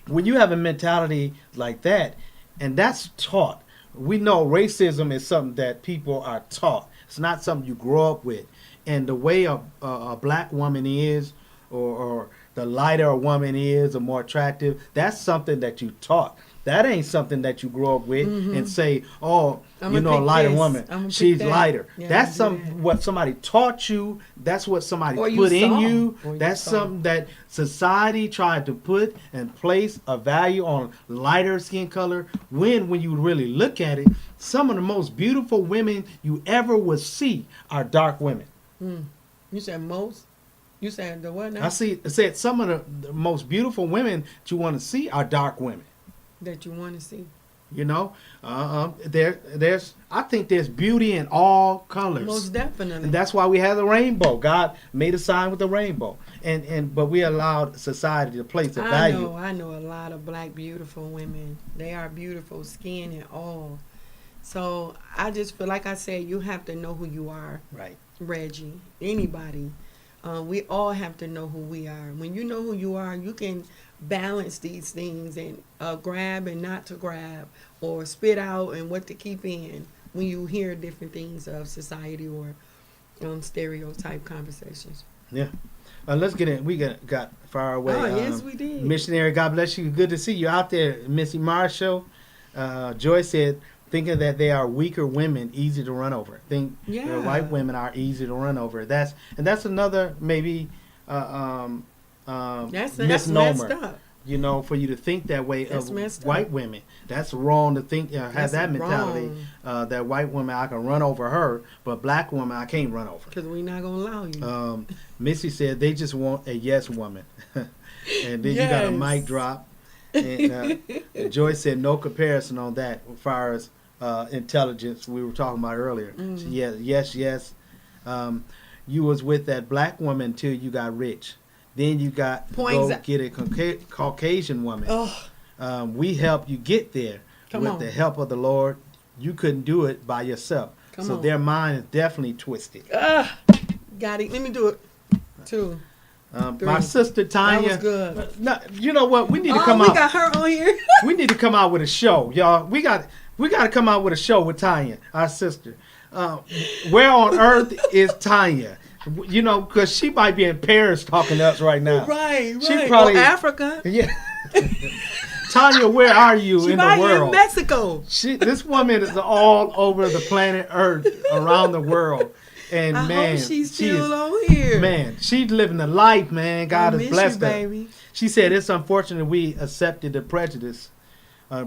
when you have a mentality like that, and that's taught, we know racism is something that people are taught. It's not something you grow up with. And the way a black woman is, or the lighter a woman is, or more attractive, that's something that you taught. That ain't something that you grow up with and say, oh, I'ma you know, a pick lighter this. woman, I'ma pick she's that. lighter. Yeah, That's I'ma do that. what somebody taught you. That's what somebody Or you put in saw. you. Or you That's saw. something that society tried to put and place a value on lighter skin color. When you really look at it, some of the most beautiful women you ever would see are dark women. You said most. You said the what now? I said some of the most beautiful women that you want to see are dark women. That you want to see. You know, there's I think there's beauty in all colors. Most definitely. And that's why we have the rainbow. God made a sign with the rainbow, but we allowed society to place a value. I know a lot of black beautiful women. They are beautiful, skin and all. So I just feel like I said, you have to know who you are, Right. Reggie. Anybody. We all have to know who we are. When you know who you are, you can balance these things and grab and not to grab, or spit out and what to keep in when you hear different things of society or stereotype conversations. Yeah. Let's get in. We got far away. Oh, yes, we did. Missionary, God bless you. Good to see you out there, Missy Marshall. Joy said, thinking that they are weaker women, easy to run over. Think Yeah. that white women are easy to run over. That's another maybe That's misnomer. messed up. You know, for you to think that way That's of messed white up. women. That's wrong to think, have That's that mentality. wrong. That white woman, I can run over her, but black woman, I can't run over. Because we're not going to allow you. Missy said they just want a yes woman. And then you got a Yes. mic drop. And Joy said no comparison on that as far as intelligence we were talking about earlier. Mm. So yes. You was with that black woman until you got rich. Then you got to Points go out. get a Caucasian woman. Oh, We helped you get there Come with on. the help of the Lord. You couldn't do it by yourself. Come so on. their mind is definitely twisted. got it. Let me do it. 2. My sister Tanya. That was good. No, you know what? We need to Oh, come we out. got her on here. We need to come out with a show, y'all. We got to come out with a show with Tanya, our sister. Where on earth is Tanya? You know, because she might be in Paris talking to us right now. Right. She probably- or Africa. Yeah. Tanya, where are you She in might the be in world? Mexico. This woman is all over the planet Earth, around the world, and I man, hope she's she is- still on here. man, she's living the life, man. God I has miss blessed you, her. baby. She said it's unfortunate we accepted the prejudices Yeah.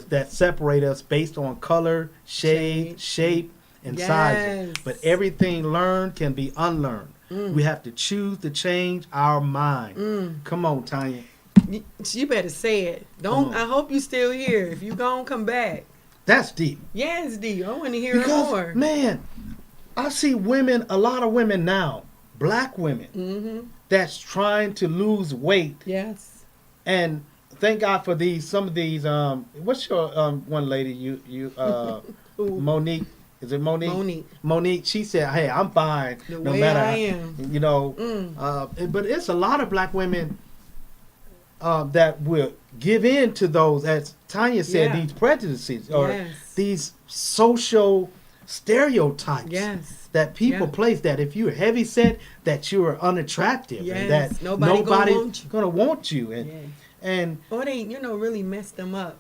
that separate us based on color, shade, shape, and sizes. Yes. But everything learned can be unlearned. Mm. We have to choose to change our mind. Come on, Tanya. You better say it. Come on. I hope you still here. If you gonna come back. That's deep. Yes, D. I want to hear Because, more. man, I see women, a lot of women now, black women, Mm-hmm. that's trying to lose weight. Yes. And thank God for some of these. What's your one lady? Ooh, Monique. Is it Monique? Monique. Monique. She said, "Hey, I'm fine, The no way matter." I am. You know. Mm. But it's a lot of black women that will give in to those, as Tanya said, Yeah. these prejudices or Yes. these social stereotypes. Yes. That people Yeah. place that if you're heavy set, that you are unattractive, Yes. and that Nobody gonna want you. gonna want you, Yeah. and Or they, really mess them up.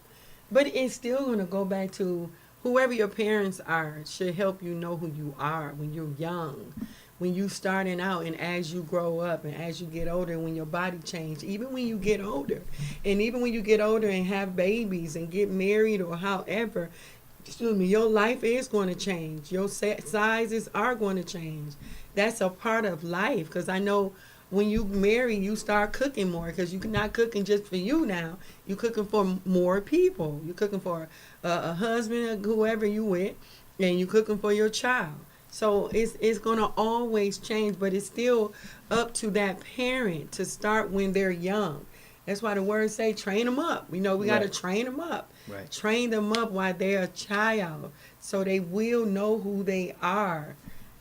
But it's still going to go back to whoever your parents are should help you know who you are when you're young. When you starting out and as you grow up and as you get older, when your body change, even when you get older. And even when you get older and have babies and get married or however, your life is going to change. Your sizes are going to change. That's a part of life, because I know when you marry, you start cooking more, because you're not cooking just for you now. You're cooking for more people. You're cooking for a husband or whoever you with, and you're cooking for your child. So it's going to always change, but it's still up to that parent to start when they're young. That's why the words say train them up. We got to Right. train them up. Right. Train them up while they're a child, so they will know who they are.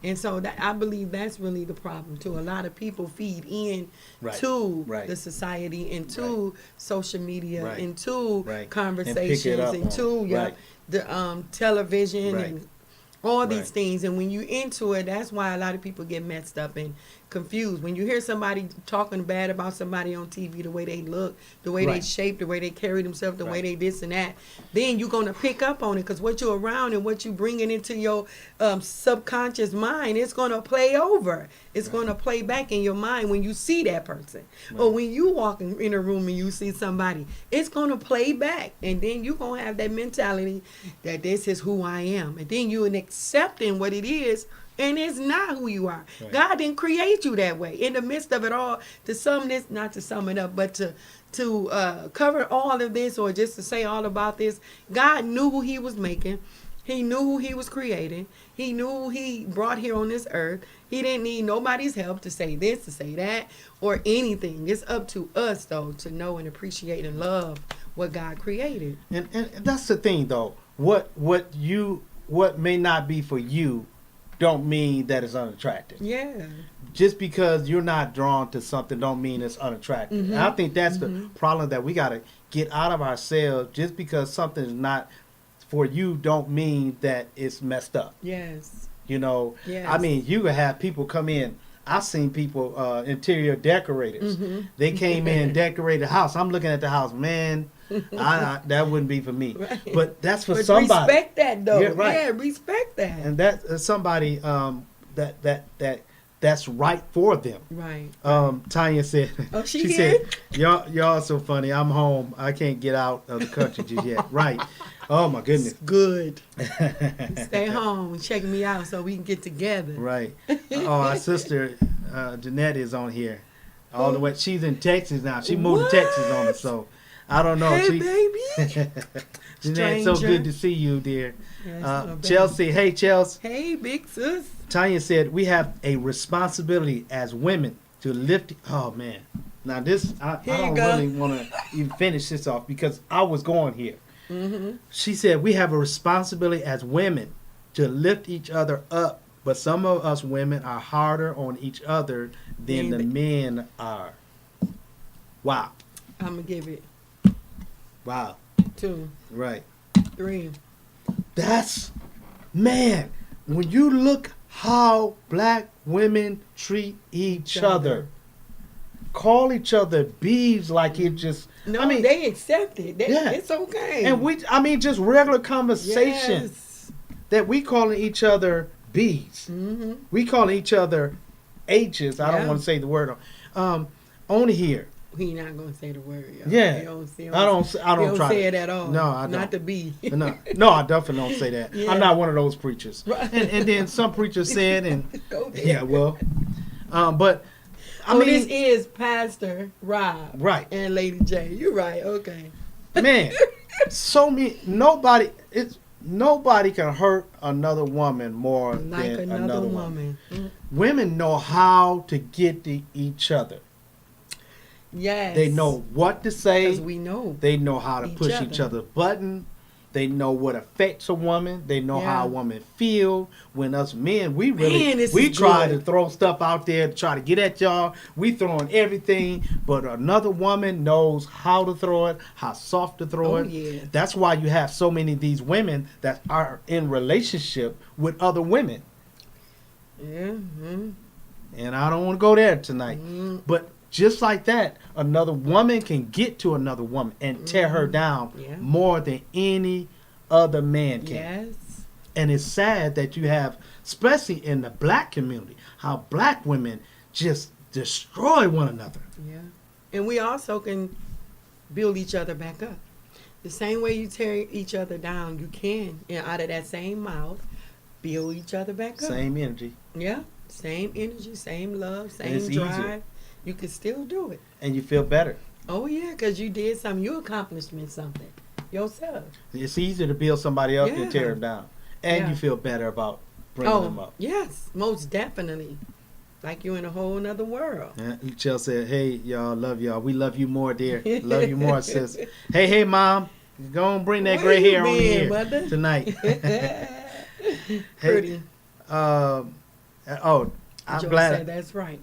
And so that, I believe that's really the problem too. A lot of people feed in Right. to Right. the society, into social media, Right. into Right. conversations, And pick it up into on- right. the television Right. and all these Right. things. And when you into it, that's why a lot of people get messed up and confused. When you hear somebody talking bad about somebody on TV, the way they look, the way they Right. shape, the way they carry themselves, the way Right. they this and that, then you're going to pick up on it, because what you're around and what you bringing into your subconscious mind, it's going to play over. It's Right. going to play back in your mind when you see that person. Or Right. when you walk in a room and you see somebody, it's going to play back. And then you're going to have that mentality that this is who I am. And then you're accepting what it is, and it's not who you are. Right. God didn't create you that way. In the midst of it all, to sum this, not to sum it up, but to cover all of this, or just to say all about this, God knew who he was making. He knew who he was creating. He knew who he brought here on this earth. He didn't need nobody's help to say this, to say that, or anything. It's up to us, though, to know and appreciate and love what God created. And that's the thing, though. What may not be for you don't mean that it's unattractive. Yeah. Just because you're not drawn to something don't mean it's unattractive. Mhm. And I think that's the Mhm. problem that we got to get out of ourselves. Just because something's not for you don't mean that it's messed up. Yes. You know, Yes. I mean, you could have people come in. I've seen people, interior decorators. Mhm. They came in, decorated the house. I'm looking at the house, man. That wouldn't be for me. Right. But that's for But somebody. respect that though. Yeah, right. Yeah, respect that. And that's somebody that's right for them. Right. Tanya said, Oh, she she here? said, y'all so funny. I'm home. I can't get out of the country just yet. Right. Oh my goodness. Good. Stay home and check me out so we can get together. Right. Oh, our sister Jeanette is on here. All the way. She's in Texas now. She moved to Texas on us. So I don't know. Hey, She, baby. Jeanette, so Stranger. good to see you, dear. Yes, my baby. Chelsea, hey Chelsea. Hey, big sis. Tanya said we have a responsibility as women to lift. Oh man, now this I Here you don't go. really want to even finish this off because I was going here. Mm-hmm. She said we have a responsibility as women to lift each other up, but some of us women are harder on each other than the men are. Wow, I'm going to give it wow, 2, right. 3. That's, man, when you look how black women treat each other, call each other bees like it just, No, I mean, they accept it. Yeah. It's okay. and just regular conversation Yes. that we calling each other bees. Mm-hmm. We calling each other H's. I don't Yeah. want to say the word on here. He not going to say the word. Y'all. Yeah. He don't say, I don't he try don't say to. it at all. No, I don't. Not to be. No, I definitely don't say that. Yeah. I'm not one of those preachers. Right. And then some preachers said, and Go there. yeah, well, but I Oh, mean, this is Pastor Rob right, and Lady J. You're right. Okay. man. Nobody can hurt another woman more Like than another woman. Women know how to get to each other. Yes. They know what to say. Because we know. They know how to Each push other. each other's button. They know what affects a woman. They know Yeah. how a woman feel. When us men, we Man, this we is try good. to throw stuff out there to try to get at y'all. We throwing everything, but another woman knows how to throw it, how soft to throw Oh, it. yeah. That's why you have so many of these women that are in relationship with other women. Yeah. Mm-hmm. And I don't want to go there tonight. Mm-hmm. But just like that, another woman can get to another woman and tear her down Yeah. more than any other man can. Yes. And it's sad that you have, especially in the black community, how black women just destroy one another. Yeah. And we also can build each other back up. The same way you tear each other down, you can, and out of that same mouth, build each other back up. Same energy. Yeah. Same energy, same love, same it's drive. easier. You can still do it. And you feel better. Oh, yeah, because you did something. You accomplished something yourself. It's easier to build somebody up Yeah. than tear them down. And Yeah. you feel better about bringing them up. Yes, most definitely. Like you in a whole nother world. Yeah, Chelsea said, hey, y'all, love y'all. We love you more, dear. Love you more, sis. Hey, mom. Go and bring that Where gray you hair on been, here mother? tonight. Pretty. I'm Joyce glad. said that's right.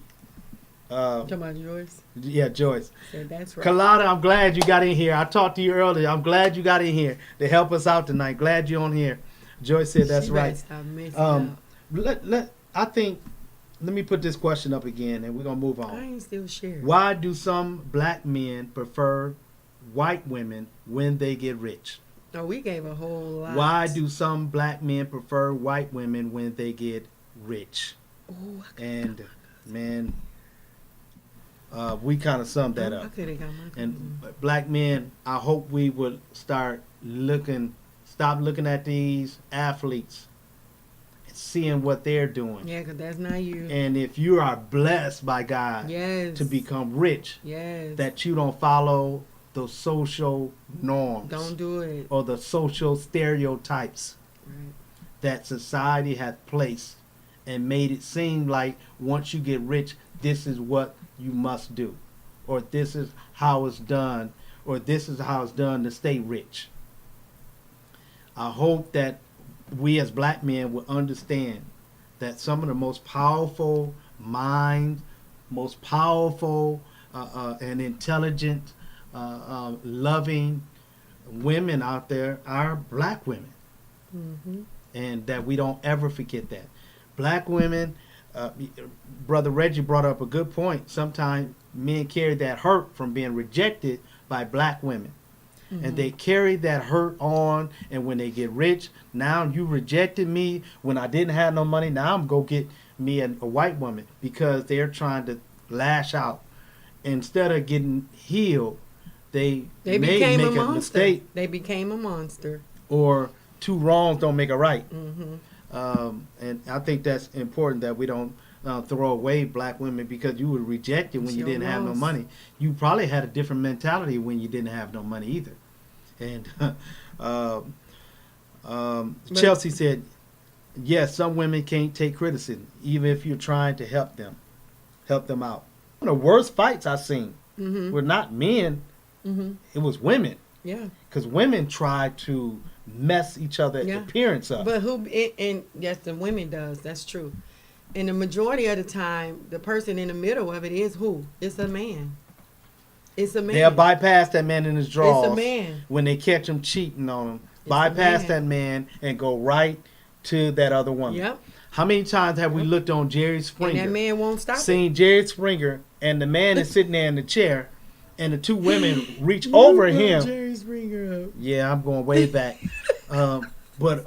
Talking about Joyce. Yeah, Joyce. Said that's right. Kalada, I'm glad you got in here. I talked to you earlier. I'm glad you got in here to help us out tonight. Glad you're on here. Joyce said that's She better right. stop messing Um, up. let me put this question up again and we're going to move I on. ain't still sharing. Why do some black men prefer white women when they get rich? No, we gave a whole lot. Why do some black men prefer white women when they get rich? Ooh, And man, we kind of summed that I up. could have got my And black men, I hope we would stop looking at these athletes and seeing what they're doing. Yeah, because that's not you. And if you are blessed by God Yes. to become rich, Yes. that you don't follow the social norms Don't do it. or the social stereotypes Right. that society has placed and made it seem like once you get rich, this is what you must do, or this is how it's done, or this is how it's done to stay rich. I hope that we as black men will understand that some of the most powerful minds, most powerful and intelligent, loving women out there are black women. Mm-hmm. And that we don't ever forget that. Black women, Brother Reggie brought up a good point. Sometimes men carry that hurt from being rejected by black women. Mm-hmm. And they carry that hurt on, and when they get rich, now you rejected me when I didn't have no money, now I'm going to get me a white woman, because they're trying to lash out. Instead of getting healed, they may became make a a monster. mistake, They became a monster. or two wrongs don't make a right. Mm-hmm. And I think that's important, that we don't throw away black women because you were rejected when It's you your didn't have no loss. money. You probably had a different mentality when you didn't have no money either. And Chelsea said, yes, some women can't take criticism, even if you're trying to help them out. One of the worst fights I've seen Mm-hmm. were not men, Mm-hmm. it was women. Yeah. Because women try to mess each other's Yeah. appearance up. But and yes, the women does. That's true. And the majority of the time, the person in the middle of it is who? It's a man. It's a man. They'll bypass that man in his drawers. It's a man. When they catch him cheating on him. It's a Bypass man. that man and go right to that other woman. Yep. How many times have we Yep. looked on Jerry And Springer, that man won't stop it. seen Jerry Springer, and the man is sitting there in the chair, and the two women reach over him. Jerry Springer up. Yeah, I'm going way back. But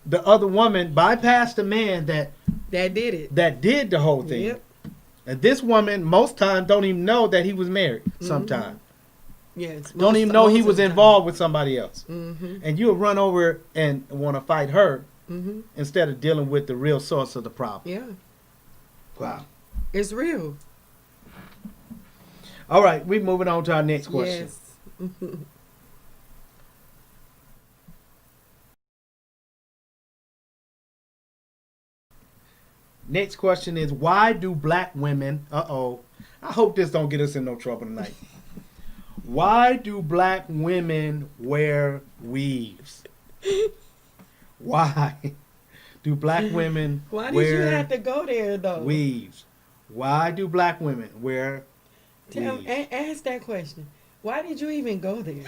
the other woman bypassed the man that That did it. did the whole thing. Yep. And this woman, most times, don't even know that he was married. Sometimes. Yes. Don't even know he was involved with somebody else. Mm-hmm. And you'll run over and want to fight her Mm-hmm. instead of dealing with the real source of the problem. Yeah. Wow. It's real. All right, we're moving on to our next question. Yes. Next question is, why do black women, I hope this don't get us in no trouble tonight. Why do black women wear weaves? Why do black women Why did wear you have to go there though? weaves? Why do black women wear weaves? Ask that question. Why did you even go there?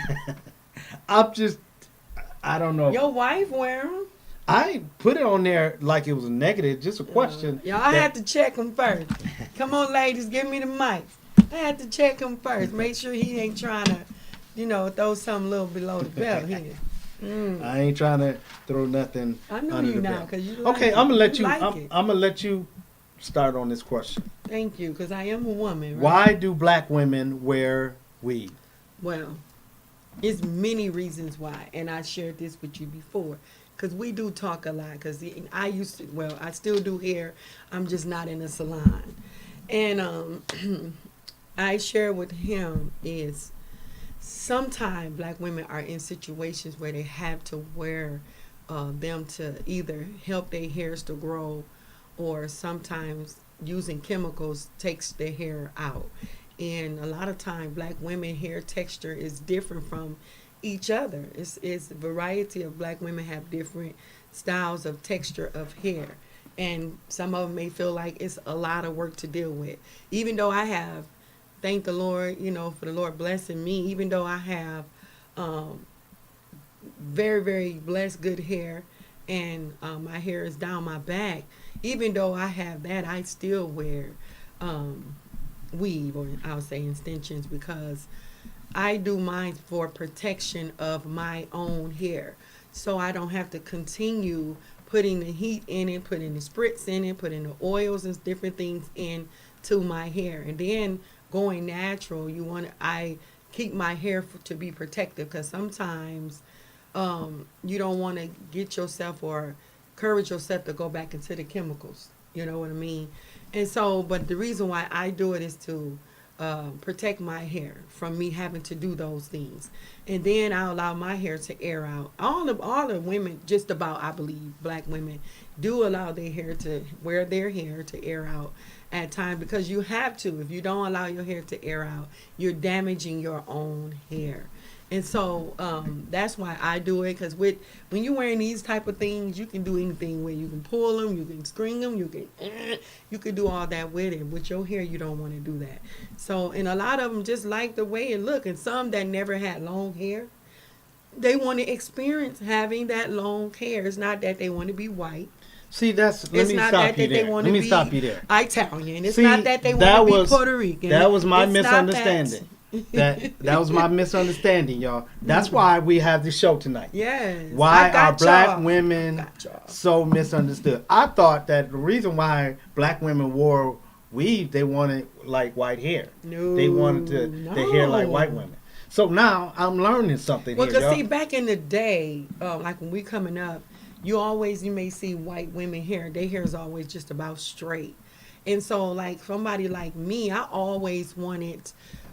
I don't know. Your wife wear them. I put it on there like it was a negative, just a question. Y'all, I that- had to check him first. Come on, ladies, give me the mic. I had to check him first. Make sure he ain't trying to, throw something a little below the belt here. I ain't trying to throw nothing I know under you the not, belt. because you like Okay, it. I'm gonna let you. like I'm it. gonna let you start on this question. Thank you, because I am a woman, right? Why do black women wear weave? Well, it's many reasons why, and I shared this with you before, because we do talk a lot. Because I still do hair. I'm just not in a salon, and I share with him is sometimes black women are in situations where they have to wear them to either help their hairs to grow, or sometimes using chemicals takes their hair out. And a lot of time black women hair texture is different from each other. It's a variety of black women have different styles of texture of hair, and some of them may feel like it's a lot of work to deal with. Even though I have, thank the Lord, for the Lord blessing me, even though I have very, very blessed good hair, and my hair is down my back, even though I have that, I still wear weave, or I'll say extensions, because I do mine for protection of my own hair, so I don't have to continue putting the heat in it, putting the spritz in it, putting the oils and different things into my hair. And then going natural, I keep my hair to be protective, because sometimes you don't want to get yourself or encourage yourself to go back into the chemicals. You know what I mean? And so, but the reason why I do it is to protect my hair from me having to do those things. And then I allow my hair to air out. All the women, just about, I believe, black women, do allow their hair to wear their hair to air out at times, because you have to. If you don't allow your hair to air out, you're damaging your own hair. And so that's why I do it, because when you're wearing these type of things, you can do anything with. You can pull them, you can string them, you can do all that with it. With your hair, you don't want to do that. So, and a lot of them just like the way it look, and some that never had long hair, they want to experience having that long hair. It's not that they want to be white. See, let It's me not stop that you they there. want Let to me be stop you there. Italian. It's See, not that they that want to be was- Puerto Rican. That was my It's not that. misunderstanding. That was my misunderstanding, y'all. That's why we have this show tonight. Yes. Why I got are black y'all. women Got y'all. so misunderstood? I thought that the reason why black women wore weave, they wanted like white hair. No, They wanted the hair like white no. women. So now I'm learning something Well, here, because y'all. see, back in the day, like when we coming up, you may see white women hair. Their hair is always just about straight. And so, like somebody like me, I always wanted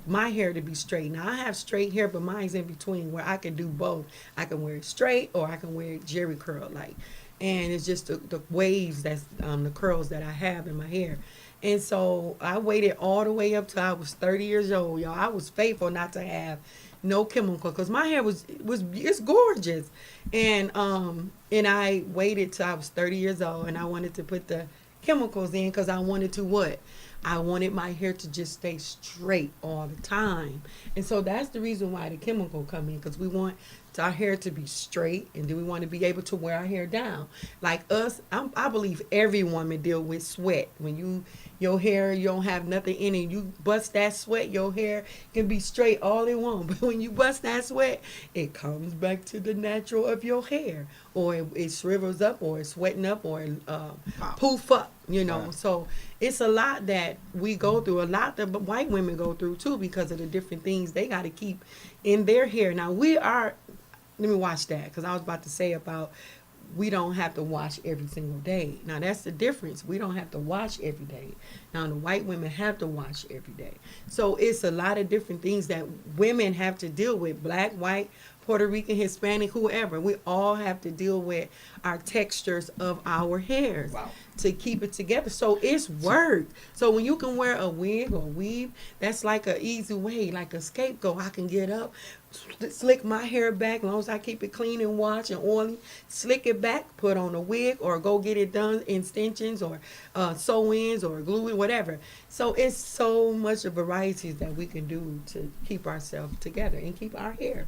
my hair to be straight. Now I have straight hair, but mine's in between where I can do both. I can wear it straight or I can wear it jerry curl like. And it's just the waves that's the curls that I have in my hair. And so I waited all the way up till I was 30 years old, y'all. I was faithful not to have no chemical because my hair it's gorgeous. And I waited till I was 30 years old and I wanted to put the chemicals in because I wanted to what? I wanted my hair to just stay straight all the time. And so that's the reason why the chemical come in, because we want our hair to be straight, and then we want to be able to wear our hair down. Like us, I believe every woman deal with sweat. When your hair, you don't have nothing in it, you bust that sweat, your hair can be straight all it want. But when you bust that sweat, it comes back to the natural of your hair. Or it shrivels up, or it's sweating up, or it poof up, Right. So it's a lot that we go through, a lot that white women go through too, because of the different things they got to keep in their hair. Now let me watch that, because I was about to say about we don't have to wash every single day. Now that's the difference. We don't have to wash every day. Now the white women have to wash every day. So it's a lot of different things that women have to deal with. Black, white, Puerto Rican, Hispanic, whoever. We all have to deal with our textures of our hairs Wow. to keep it together. So it's work. So when you can wear a wig or weave, that's like an easy way, like a scapegoat. I can get up, slick my hair back, as long as I keep it clean and washed and oily, slick it back, put on a wig, or go get it done in extensions or sew-ins or glue, whatever. So it's so much of varieties that we can do to keep ourselves together and keep our hair.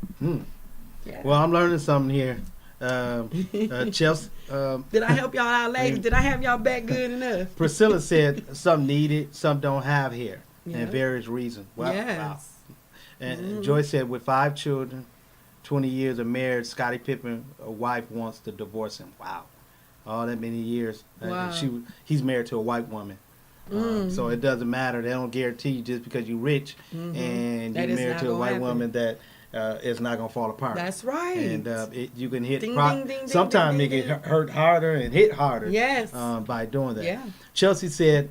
Yeah. Well, I'm learning something here. Chelsea, Did I help y'all out, ladies? Did I have y'all back good enough? Priscilla said some need it, some don't have hair, Yeah. and various reasons. Wow. Yes. Wow. And Joyce said, with 5 children, 20 years of marriage, Scottie Pippen, a wife wants to divorce him. Wow. All that many years. Wow. He's married to a white woman. So it doesn't matter. They don't guarantee just because you're rich and That you're is married not to a gonna white happen. woman that it's not going to fall apart. That's right. And you can hit. Ding, ding, ding, sometimes ding, it ding, can ding. hurt harder and hit harder. Yes. By doing that. Yeah. Chelsea said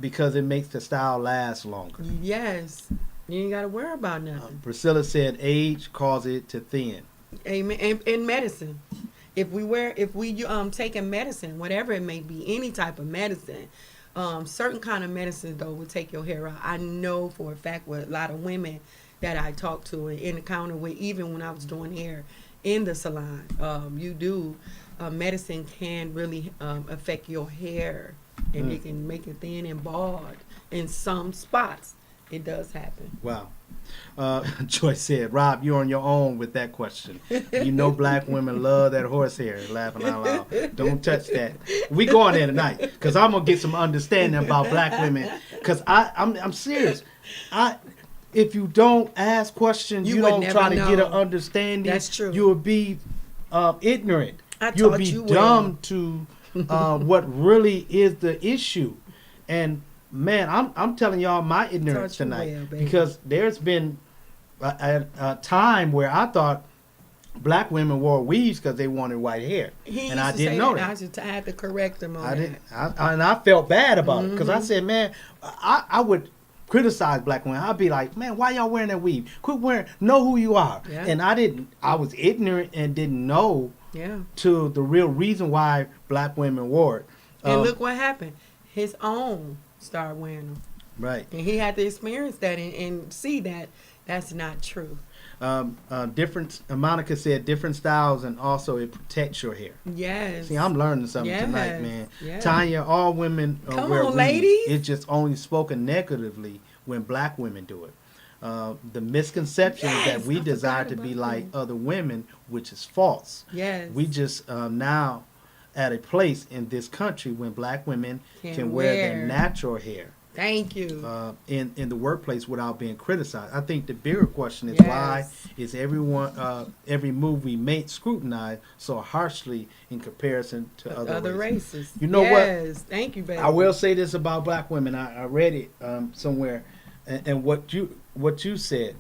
because it makes the style last longer. Yes. You ain't got to worry about nothing. Priscilla said age causes it to thin. Amen. And medicine. If we taking medicine, whatever it may be, any type of medicine, certain kind of medicine though will take your hair out. I know for a fact with a lot of women that I talk to and encounter with, even when I was doing hair in the salon, medicine can really affect your hair, and it can make it thin and bald in some spots. It does happen. Wow. Joyce said, Rob, you're on your own with that question. You know black women love that horsehair. Laughing out loud. Don't touch that. We going there tonight because I'm going to get some understanding about black women because I'm serious. If you don't ask questions, You you would don't never try to get an know. understanding. That's true. You'll be ignorant. I You'll taught be you dumb to what really is the issue. And man, I'm telling y'all my ignorance Taught you tonight well, baby. because there's been a time where I thought black women wore weaves because they wanted white hair, He and used I to didn't say know that. that. I had to correct him on I that. didn't, and I felt bad about it because I said, man, I would criticize black women. I'd be like, man, why y'all wearing that weave? Quit wearing. Know who you are. Yeah. And I didn't. I was ignorant and didn't know Yeah. to the real reason why black women wore it. And look what happened. His own started wearing them. Right. And he had to experience that and see that that's not true. Different. Monica said different styles, and also it protects your hair. Yes. See, I'm learning something Yes. tonight, man. Yes. Tanya, all women Come wear on, weave. ladies. It's just only spoken negatively when black women do it. The misconception is that Yes, we I desire forgot to be about like that. other women, which is false. Yes. We just now at a place in this country when black women can wear their wear. natural hair Thank you. in the workplace without being criticized. I think the bigger question is Yes. why is every move we make scrutinized so harshly in comparison to other races? races. You know what? Yes. Thank you, baby. I will say this about black women. I read it somewhere, and what you said,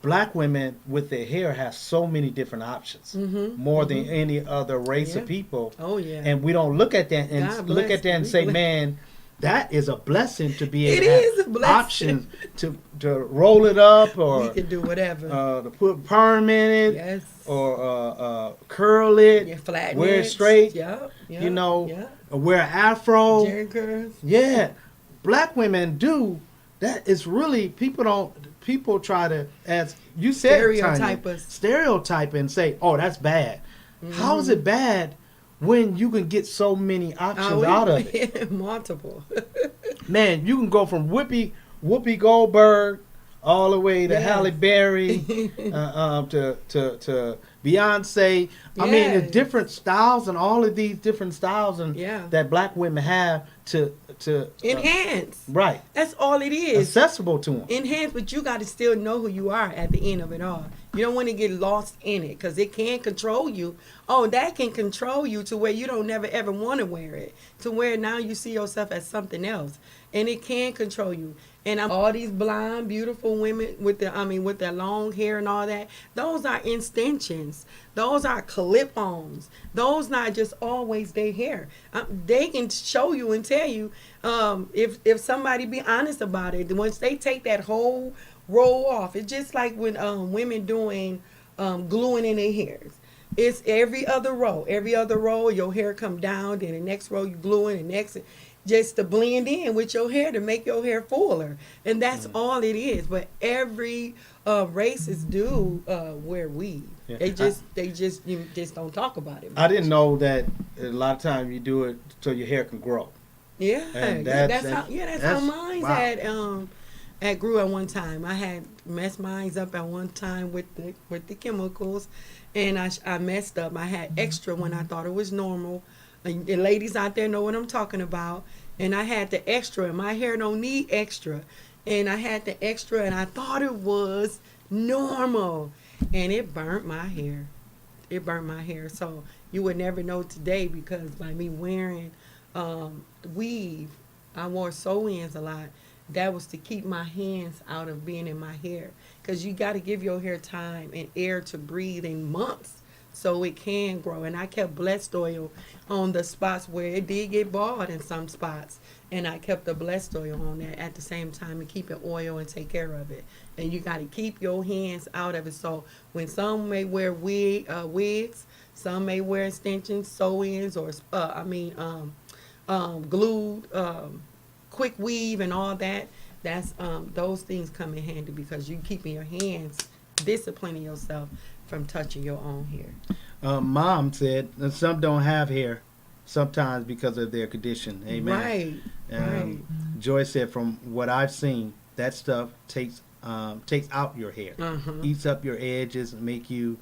black women with their hair have so many different options, Mm-hmm. more than any other race Yeah. of people, Oh yeah. and we don't look at that and God look bless at that and them. say, man, that is a blessing to be It able to is have a blessing. options to roll it up we or can do whatever. to put perm in it Yes. or curl it, Yeah, flat wear it necks. straight, Yep. Yep. you know, Yep. or wear an afro. Jerry curls. Yeah, black women do. That is really people try to, as you said, Stereotype Tanya, us. stereotype and say, oh, that's bad. How is it bad when you can get so many options out of it? Multiple. Man, you can go from Whoopi Goldberg all the way to Yes. Halle Berry to Beyonce. I mean, Yes. the different styles and all of these different styles and Yeah. that black women have to Enhance. right. That's all it is. Accessible to them. Enhance, but you got to still know who you are at the end of it all. You don't want to get lost in it because it can control you. Oh, that can control you to where you don't never ever want to wear it. To where now you see yourself as something else, and it can control you. And all these blonde, beautiful women with their long hair and all that. Those are extensions. Those are clip-ons. Those not just always their hair. They can show you and tell you if somebody be honest about it. Once they take that whole roll off, it's just like when women doing gluing in their hairs. It's every other row. Every other row, your hair come down. Then the next row, you gluing, and next, just to blend in with your hair to make your hair fuller, and that's all it is. But every races do wear weave. Yeah. They just you just don't talk about it. I didn't know that a lot of times you do it so your hair can grow. Yeah, And that's that's- how. Yeah, that's that's- how mine's wow. at grew at one time. I had messed mine up at one time with the chemicals, and I messed up. I had extra when I thought it was normal. And the ladies out there know what I'm talking about. And I had the extra, and my hair don't need extra. And I had the extra, and I thought it was normal, and it burnt my hair. It burnt my hair. So you would never know today because by me wearing weave, I wore sew-ins a lot. That was to keep my hands out of being in my hair, because you got to give your hair time and air to breathe in months so it can grow. And I kept blessed oil on the spots where it did get bald in some spots, and I kept the blessed oil on there at the same time and keep it oil and take care of it. And you got to keep your hands out of it. So when some may wear wigs, some may wear extensions, sew-ins, or glued, quick weave and all that. That's those things come in handy because you keeping your hands, disciplining yourself from touching your own hair. Mom said that some don't have hair sometimes because of their condition. Amen. Right. Joy said, from what I've seen, that stuff takes out your hair, Uh-huh. eats up your edges, and make you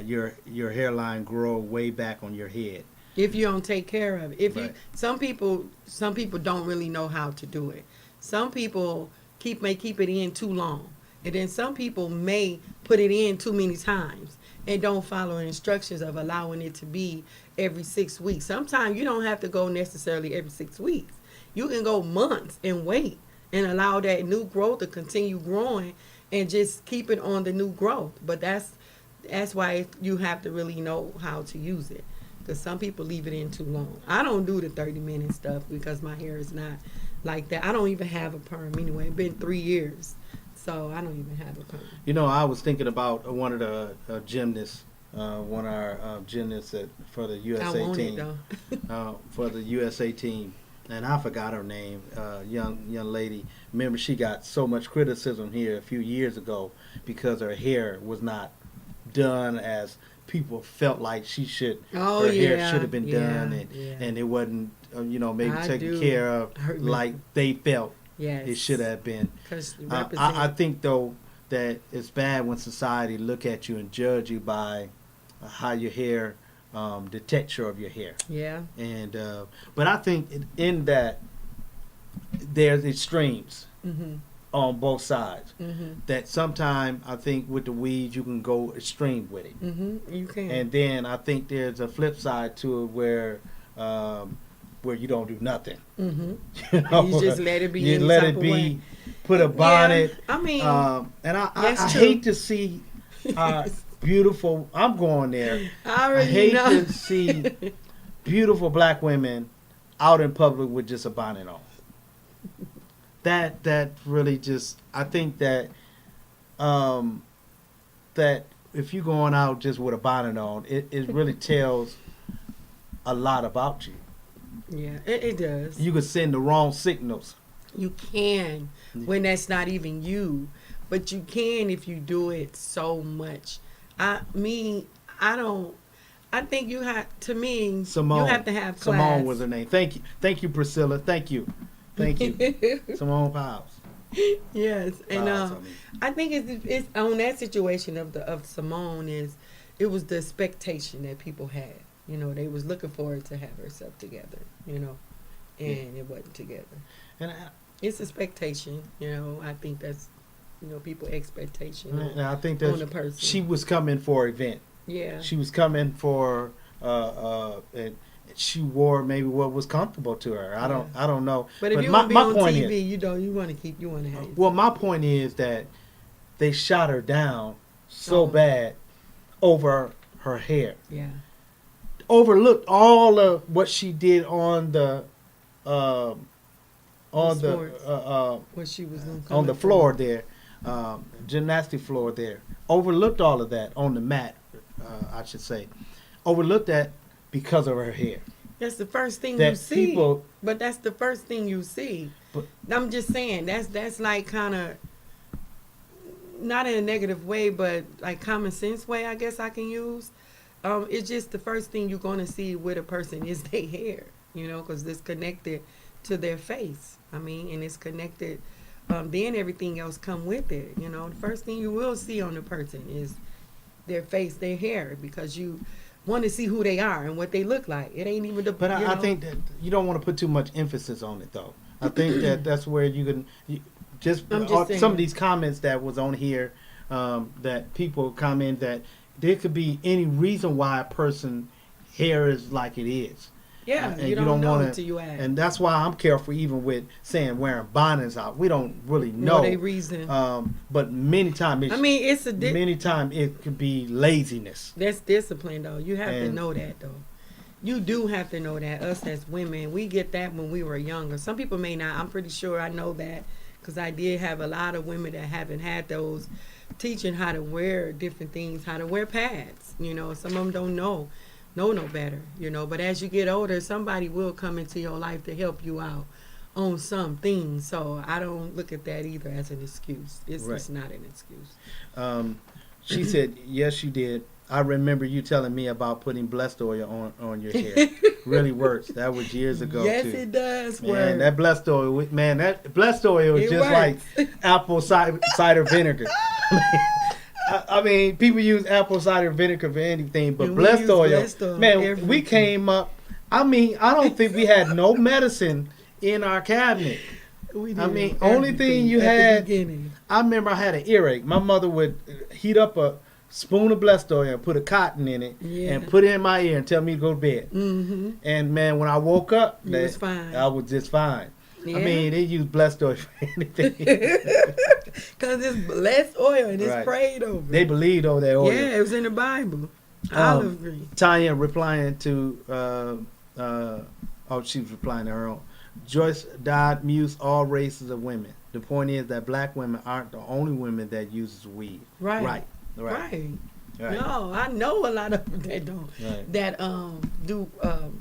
your hairline grow way back on your head. If you don't take care of it. Right. Some people don't really know how to do it. Some people may keep it in too long. And then some people may put it in too many times and don't follow the instructions of allowing it to be every 6 weeks. Sometimes you don't have to go necessarily every 6 weeks. You can go months and wait and allow that new growth to continue growing and just keep it on the new growth. But that's why you have to really know how to use it. Because some people leave it in too long. I don't do the 30-minute stuff because my hair is not like that. I don't even have a perm anyway. It's been 3 years. So I don't even have a perm. You know, I was thinking about one of the gymnasts, one of our gymnasts for the USA I want team. it though. For the USA team. and I forgot her name, young lady. Remember, she got so much criticism here a few years ago because her hair was not done as people felt like she should. Oh, Her hair yeah, should have been yeah, done, yeah. and it wasn't, maybe I taken do. care of I remember. like they felt Yes. it should have been. Because I think though that it's bad when society look at you and judge you by how your hair, the texture of your hair, yeah. and but I think in that there's extremes Mm-hmm. on both sides. Mm-hmm. That sometimes I think with the weeds you can go extreme with it, Mm-hmm. You can. and then I think there's a flip side to it where you don't do nothing. Mm-hmm. You know, You just let it be. you any let type it of be. way. Put a bonnet. Yeah, I mean, And I that's true. hate to see beautiful. I'm going there. I I already hate know. to see beautiful black women out in public with just a bonnet on. That really just. I think that that if you're going out just with a bonnet on, it really tells a lot about you. Yeah, it does. You could send the wrong signals. You can when that's not even you, but you can if you do it so much. I don't. I think you have. To me, Simone. you have to have class. Simone was her name. Thank you, Priscilla. Thank you. Simone Piles. Yes, and Piles, I mean. I think it's on that situation of Simone it was the expectation that people had. You know, they was looking for her to have herself together. You know, and it wasn't together. And It's expectation. You know, I think that's people expectation I think on the that person. she was coming for an event. Yeah. She was coming for and she wore maybe what was comfortable to her. I don't know. But if you my, want to be my on point TV, is, you want to have it. well, my point is that they shot her down so Oh. bad over her hair. Yeah. Overlooked all of what she did on the sports. uh, What she was doing on the floor there, gymnastic floor there. Overlooked all of that on the mat, I should say. Overlooked that because of her hair. That's the first thing That you see. people- But that's the first thing you see. But- I'm just saying that's like kind of not in a negative way, but like common sense way, I guess I can use. It's just the first thing you're going to see with a person is their hair, because it's connected to their face. I mean, and it's connected. Then everything else come with it. The first thing you will see on the person is their face, their hair, because you want to see who they are and what they look like. It ain't even the. But I think that you don't want to put too much emphasis on it, though. I think that's where you can I'm just saying. some of these comments that was on here that people comment that there could be any reason why a person hair is like it is. Yeah, And you don't know wanna- until you ask. And that's why I'm careful even with saying wearing bonnets out. We don't really No, know. they reason. But many times I mean, it's a many times it could be laziness. that's discipline though. You have to And- know that though. You do have to know that. Us as women, we get that when we were younger. Some people may not. I'm pretty sure I know that because I did have a lot of women that haven't had those teaching how to wear different things, how to wear pads. Some of them don't know no better. But as you get older, somebody will come into your life to help you out on some things. So I don't look at that either as an excuse. It's Right. just not an excuse. She said, "Yes, you did. I remember you telling me about putting blessed oil on your hair. Really works. That was years ago Yes, too. it does Man, work. that blessed oil, man, that blessed oil is It just like works. apple cider vinegar. I mean, people use apple cider vinegar for anything, but And we blessed use oil, blessed oil man, everything. we came up. I mean, I don't think we had no medicine in our cabinet. We I did mean, only thing everything you at had- the beginning. I remember I had an earache. My mother would heat up a spoon of blessed oil and put a cotton in it Yeah. and put it in my ear and tell me to go to bed. Mm-hmm. And man, when I woke up, You was fine. I was just fine. Yeah. I mean, they use blessed oil for anything. Because it's blessed oil and it's Right. prayed over. They believed on that oil. Yeah, it was in the Bible. Olive green. Tanya replying to, she was replying to her own. Joyce Dodd mused all races of women. The point is that black women aren't the only women that uses weed. Right. Right. Right. Right. No, I know a lot of them that don't. Right. That do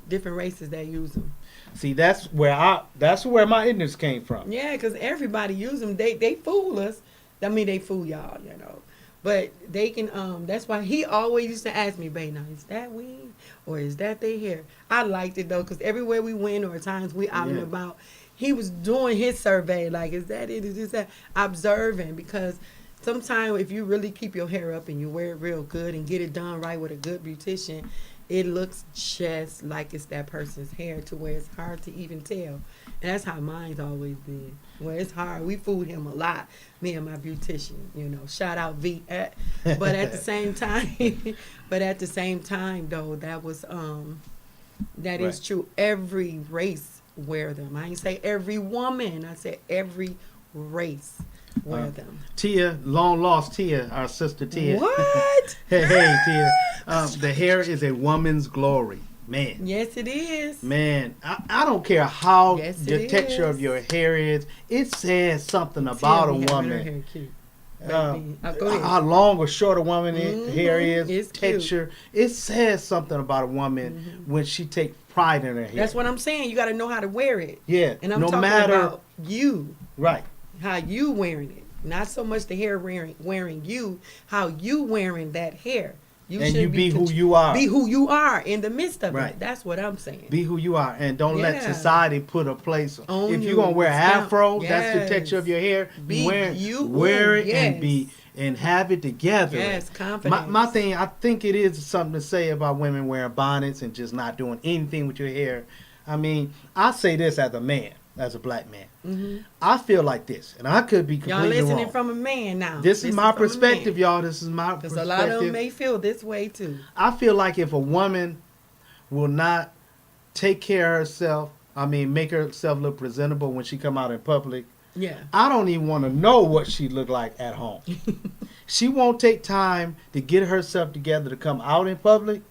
different races that use them. See, that's where my ignorance came from. Yeah, because everybody use them. They fool us. I mean, they fool y'all, But they can. That's why he always used to ask me, "Babe, now is that weed or is that their hair?" I liked it though, because everywhere we went or times we out and Yeah. about, he was doing his survey. Like, is that it? Is this that? Observing, because sometimes if you really keep your hair up and you wear it real good and get it done right with a good beautician, it looks just like it's that person's hair, to where it's hard to even tell. And that's how mine's always been. Well, it's hard. We fooled him a lot, me and my beautician. Shout out V. But at the same time, though, that was that is Right. true. Every race wear them. I ain't say every woman. I said every race wear them. Tia, long lost Tia, our sister Tia. What? Hey, Tia. The hair is a woman's glory. Man. Yes, it is. Man, I don't care how Yes, the it texture is. of your hair is. It says something about a Tia be having her woman. hair cute. Uh, Baby. Go ahead. how long or short a woman hair is, It's cute. texture. It says something about a woman when she takes pride in her hair. That's what I'm saying. You got to know how to wear it. Yeah, And I'm no talking matter about you, right. how you wearing it. Not so much the hair wearing you, how you wearing that hair. And should you be who you are. Be who you are in the midst of Right. it. That's what I'm saying. Be who you are, and don't let Yeah. society put a place. On If you. you're gonna wear an Stamp. afro, that's the Yes. texture of your hair. Be you. wear it Yes. and have it together. Yes, confidence. My thing, I think it is something to say about women wearing bonnets and just not doing anything with your hair. I mean, I say this as a man, as a black man. I feel like this, and I could be Y'all completely listening wrong. from a man now. This is my from a man. perspective, y'all. This is my Because perspective. a lot of them may feel this way too. I feel like if a woman will not take care of herself, make herself look presentable when she come out in public, Yeah. I don't even want to know what she look like at home. She won't take time to get herself together to come out in public.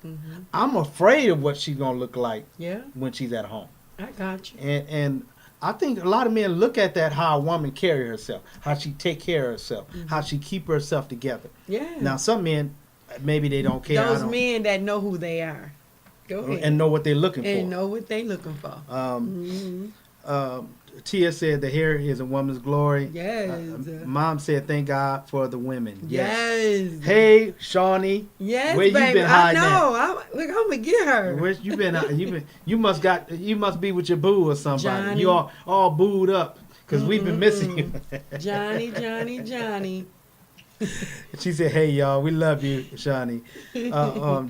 I'm afraid of what she's gonna look like Yeah. when she's at home. I got you. And I think a lot of men look at that, how a woman carry herself, how she take care of herself, how she keep herself together. Yeah. Now some men, maybe they don't care. I Those don't- men that know who they are. Go ahead. and know what they're looking And for. know what they looking for. Tia said the hair is a woman's glory. Yes. Mom said thank God for the women. Yes. Hey, Shawnee. Yes, where you baby. been hiding I at? know. I'm gonna get her. Where you been? You must be with your boo or somebody. Johnny. You all booed up because we've been missing you. Johnny. She said, "Hey y'all, we love you, Shawnee."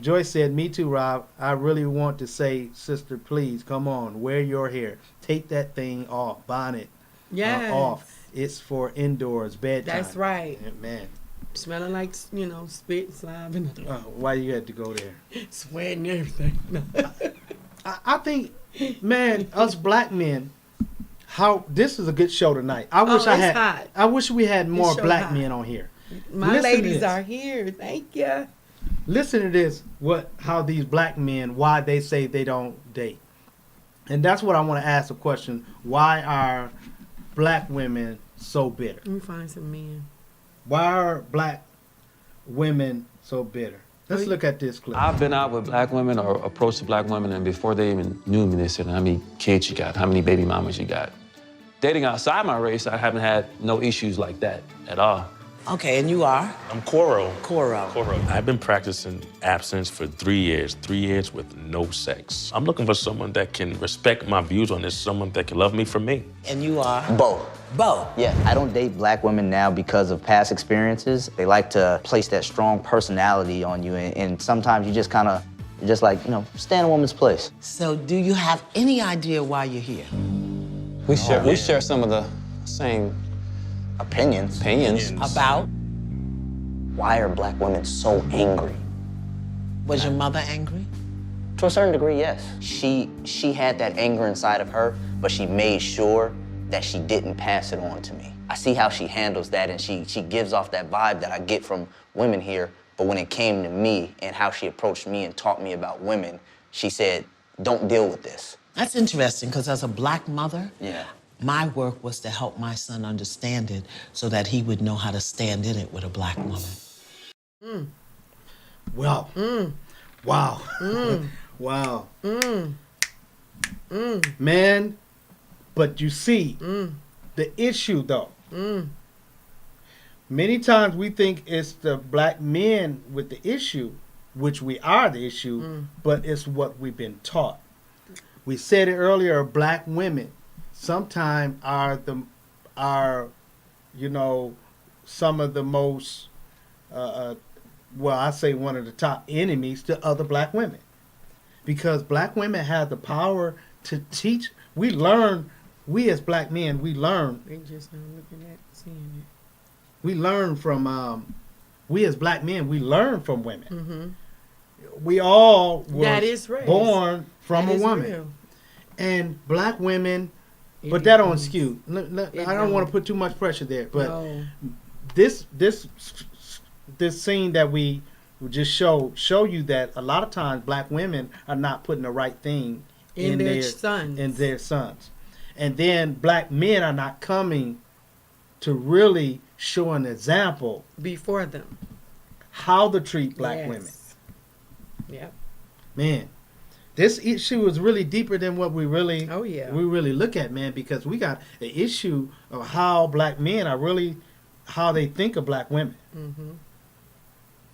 Joyce said, "Me too, Rob. I really want to say, sister, please come on, wear your hair. Take that thing off, bonnet Yes. off. It's for indoors, bedtime." That's right. Yeah, man. Smelling like, spit, slime, and Why you had to go there? sweat and everything. I think, man, us black men. This is a good show tonight. I wish it's hot. I wish we had more show black hot. men on here. My Listen to ladies this. are here. Thank you. Listen to this. How these black men, why they say they don't date, and that's what I want to ask the question: why are black women so bitter? Let me find some men. Why are black women so bitter? Let's look at this clip. I've been out with black women or approached black women, and before they even knew me, they said, how many kids you got? How many baby mamas you got? Dating outside my race, I haven't had no issues like that at all. Okay, and you are? I'm Coro. Coro. I've been practicing abstinence for 3 years, 3 years with no sex. I'm looking for someone that can respect my views on this, someone that can love me for me. And you are? Bo. Bo. Yeah, I don't date black women now because of past experiences. They like to place that strong personality on you, and sometimes you just stand a woman's place. So do you have any idea why you're here? We share some of the same Opinions. About? Why are black women so angry? Was your mother angry? To a certain degree, yes. She had that anger inside of her, but she made sure that she didn't pass it on to me. I see how she handles that, and she gives off that vibe that I get from women here, but when it came to me and how she approached me and taught me about women, she said, don't deal with this. That's interesting, because as a black mother, Yeah. my work was to help my son understand it so that he would know how to stand in it with a black woman. Wow. Wow. Wow. Man, but you see, the issue though, many times we think it's the black men with the issue, which we are the issue, but it's what we've been taught. We said it earlier, black women sometimes are some of the most, well, I say one of the top enemies to other black women. Because black women have the power to teach. We learn, we as black men, we learn. They just not looking at seeing We learn from, we as black men, we learn from women. Mm-hmm. We all were That is right. born from That a is woman. real. And black women, It but that don't depends. skew. It I don't want don't. to put too much pressure there. But No. this scene that we just show you that a lot of times black women are not putting the right thing In their sons. in their sons, and then black men are not coming to really show an example Before them. how to treat black Yes. women. Yep. Man, this issue is really deeper than what we really Oh, yeah. we really look at, man, because we got an issue of how black men are really how they think of black women. Mm-hmm.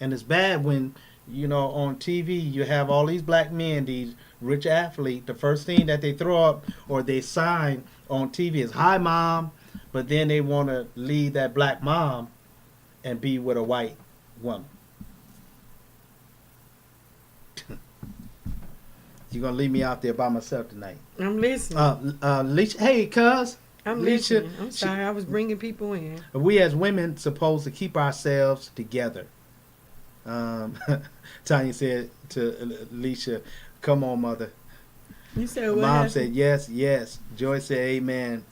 And it's bad when, on TV you have all these black men, these rich athletes, the first thing that they throw up or they sign on TV is, "Hi, Mom," but then they want to leave that black mom and be with a white woman. You're going to leave me out there by myself tonight. I'm listening. Leisha, hey, cuz. I'm Leisha, listening. I'm sorry. I was bringing people in. We as women supposed to keep ourselves together. Tanya said to Alicia, "Come on, mother." You said what? Mom happened? said, "Yes, yes." Joy said, "Amen."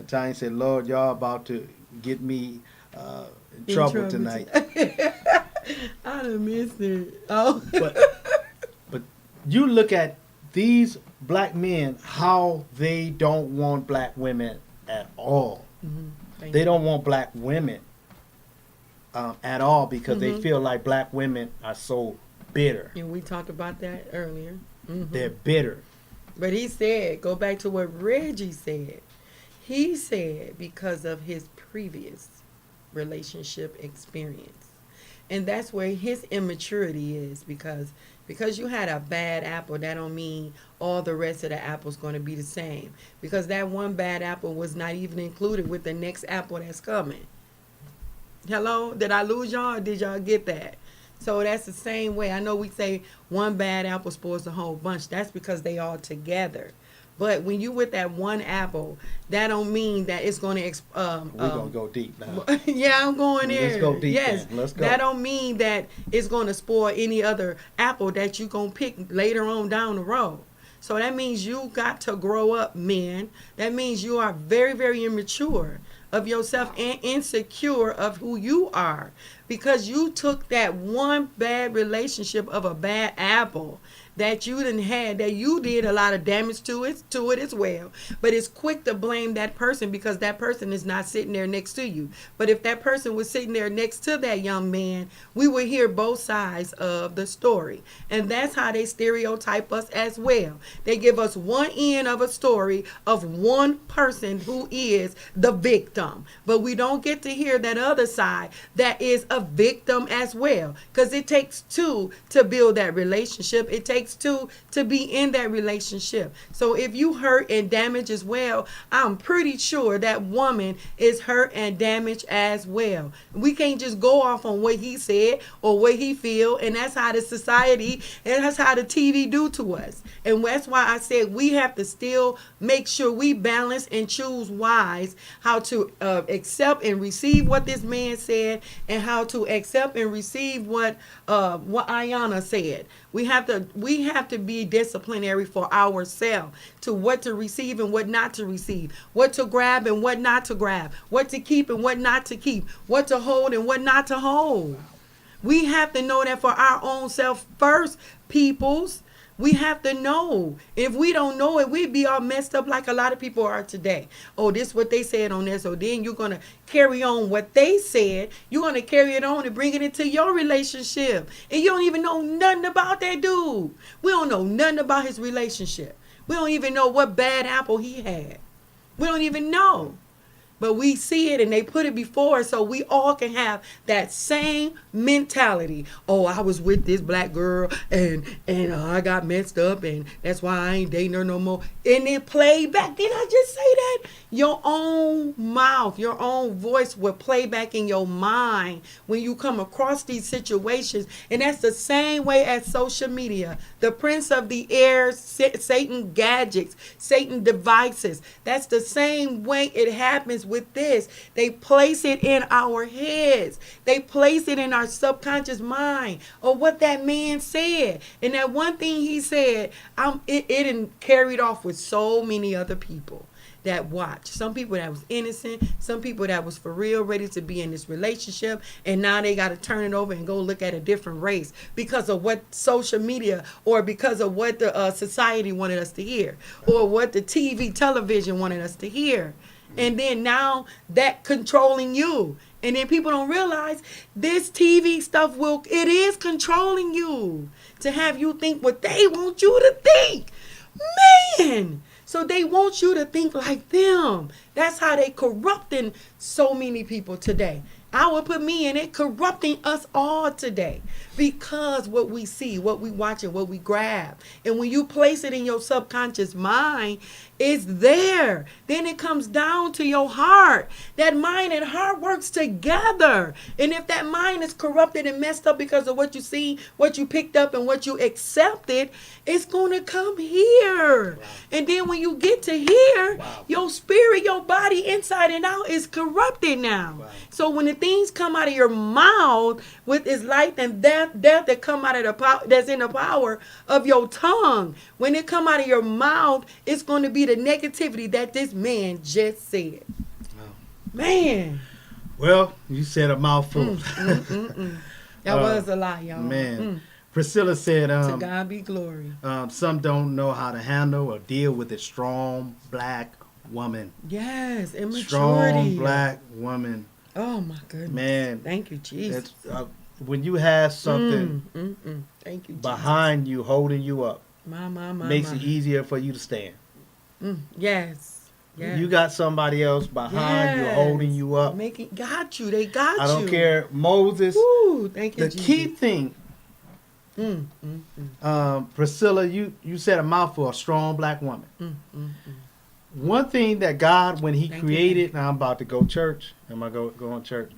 Tanya said, "Lord, y'all about to get me in trouble tonight." I done missed it. Oh. But you look at these black men, how they don't want black women at all. Thank They you. don't want black women at all because Mm-hmm. they feel like black women are so bitter. And we talked about that earlier. Mhm. They're bitter. But he said, go back to what Reggie said. He said because of his previous relationship experience. And that's where his immaturity is, because you had a bad apple, that don't mean all the rest of the apple's going to be the same. Because that one bad apple was not even included with the next apple that's coming. Hello? Did I lose y'all or did y'all get that? So that's the same way. I know we say one bad apple spoils the whole bunch. That's because they all together. But when you with that one apple, that don't mean that it's going to We're going to go deep now. yeah, I'm going there. Let's go deep Yes, then. Let's go. that don't mean that it's going to spoil any other apple that you going to pick later on down the road. So that means you got to grow up, men. That means you are very, very immature of yourself and insecure of who you are, because you took that one bad relationship of a bad apple that you didn't had, that you did a lot of damage to it as well. But it's quick to blame that person because that person is not sitting there next to you. But if that person was sitting there next to that young man, we would hear both sides of the story. And that's how they stereotype us as well. They give us one end of a story of one person who is the victim. But we don't get to hear that other side that is a victim as well. Because it takes two to build that relationship. It takes two to be in that relationship. So if you hurt and damaged as well, I'm pretty sure that woman is hurt and damaged as well. We can't just go off on what he said or what he feel, and that's how the society and that's how the TV do to us. And that's why I said we have to still make sure we balance and choose wise how to accept and receive what this man said, and how to accept and receive what Ayana said. We have to be disciplinary for ourselves to what to receive and what not to receive, what to grab and what not to grab, what to keep and what not to keep, what to hold and what not to hold. We have to know that for our own self first, peoples. We have to know. If we don't know it, we'd be all messed up like a lot of people are today. Oh, this is what they said on this. So then you're going to carry on what they said. You're going to carry it on and bring it into your relationship. And you don't even know nothing about that dude. We don't know nothing about his relationship. We don't even know what bad apple he had. We don't even know. But we see it and they put it before us so we all can have that same mentality. Oh, I was with this black girl and I got messed up and that's why I ain't dating her no more. And then play back. Did I just say that? Your own mouth, your own voice will play back in your mind when you come across these situations. And that's the same way as social media. The prince of the air, Satan gadgets, Satan devices. That's the same way it happens with this. They place it in our heads. They place it in our subconscious mind of what that man said. And that one thing he said, it carried off with so many other people that watched. Some people that was innocent, some people that was for real ready to be in this relationship, and now they got to turn it over and go look at a different race because of what social media or because of what the society wanted us to hear or what the television wanted us to hear. And then now that controlling you. And then people don't realize this TV stuff it is controlling you to have you think what they want you to think. Man! So they want you to think like them. That's how they corrupting so many people today. I would put me in it, corrupting us all today. Because what we see, what we watch, and what we grab. And when you place it in your subconscious mind, it's there. Then it comes down to your heart. That mind and heart works together. And if that mind is corrupted and messed up because of what you see, what you picked up, and what you accepted, it's going to come here. Wow. And then when you get to here, your spirit, your body, inside and out is corrupted now. Wow. So when the things come out of your mouth with its life and death that come out of the power, that's in the power of your tongue. When it come out of your mouth, it's going to be the negativity that this man just said. Wow. Man. Well, you said a mouthful. That was a lie, y'all. Man. Priscilla said, to God be glory. Some don't know how to handle or deal with a strong black woman. Yes, immaturity. Strong black woman. Oh my goodness. Man. Thank you, Jesus. When you have something Thank you, Jesus. behind you, holding you up, makes it easier for you to stand. Yes. Yes. You got somebody else behind you, holding you up. Got you. They got you. I don't care. Moses. Ooh, thank you, the key thing, Priscilla, you said a mouthful, a strong black woman. One thing that God, when he created, now I'm about to go church. Am I going church?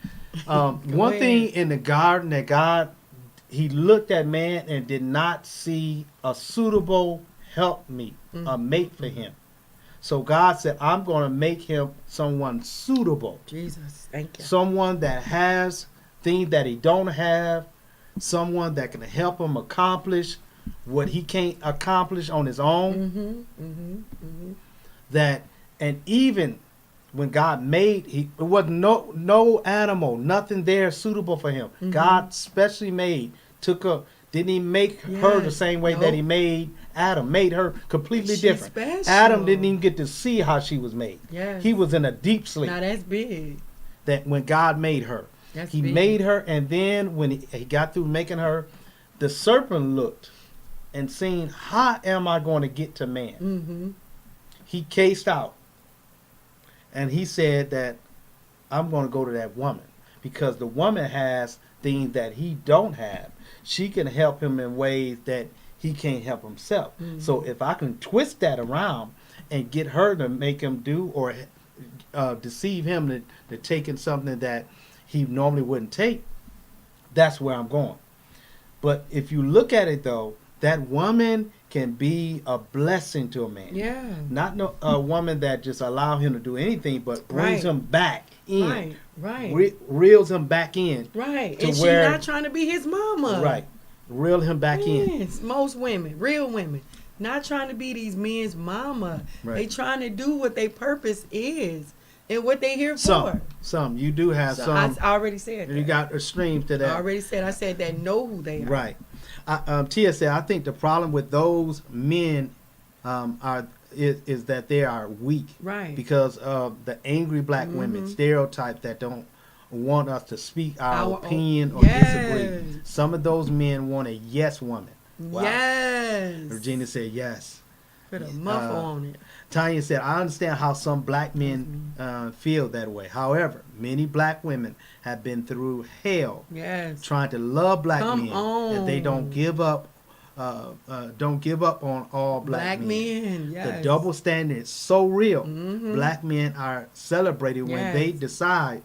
One thing in the garden that God, he looked at man and did not see a suitable helpmeet, a mate for him. So God said, I'm going to make him someone suitable. Jesus, thank you. Someone that has things that he don't have. Someone that can help him accomplish what he can't accomplish on his own. That, and even when God made, it was no animal, nothing there suitable for him. God specially made, didn't he make her the same way that he made Adam, made her completely different. Special. Adam didn't even get to see how she was made. Yes. He was in a deep sleep. Now that's big. That when God made her, he made her, and then when he got through making her, the serpent looked and seen, how am I going to get to man? He cased out. And he said that I'm going to go to that woman because the woman has things that he don't have. She can help him in ways that he can't help himself. So if I can twist that around and get her to make him do or deceive him to taking something that he normally wouldn't take, that's where I'm going. But if you look at it though, that woman can be a blessing to a man. Yeah. Not a woman that just allow him to do anything, but brings him back in. Right. Reels him back in. Right. And she's not trying to be his mama. Right. Reel him back in. Yes. Most women, real women, not trying to be these men's mama. Right. They trying to do what their purpose is and what they here for. Some. You do have some. I already said that. You got extremes to that. I already said. I said that know who they are. Right. Tia said, I think the problem with those men is that they are weak. Right. Because of the angry black women stereotype that don't want us to speak our opinion or disagree. Some of those men want a yes woman. Wow. Yes. Regina said yes. Put a muffle on it. Tanya said, I understand how some black men feel that way. However, many black women have been through hell Yes. trying to love black Come men, on. and they don't give up. Don't give up on all black men. Yes. The double standard is so real. Black men are celebrated when they Yes. decide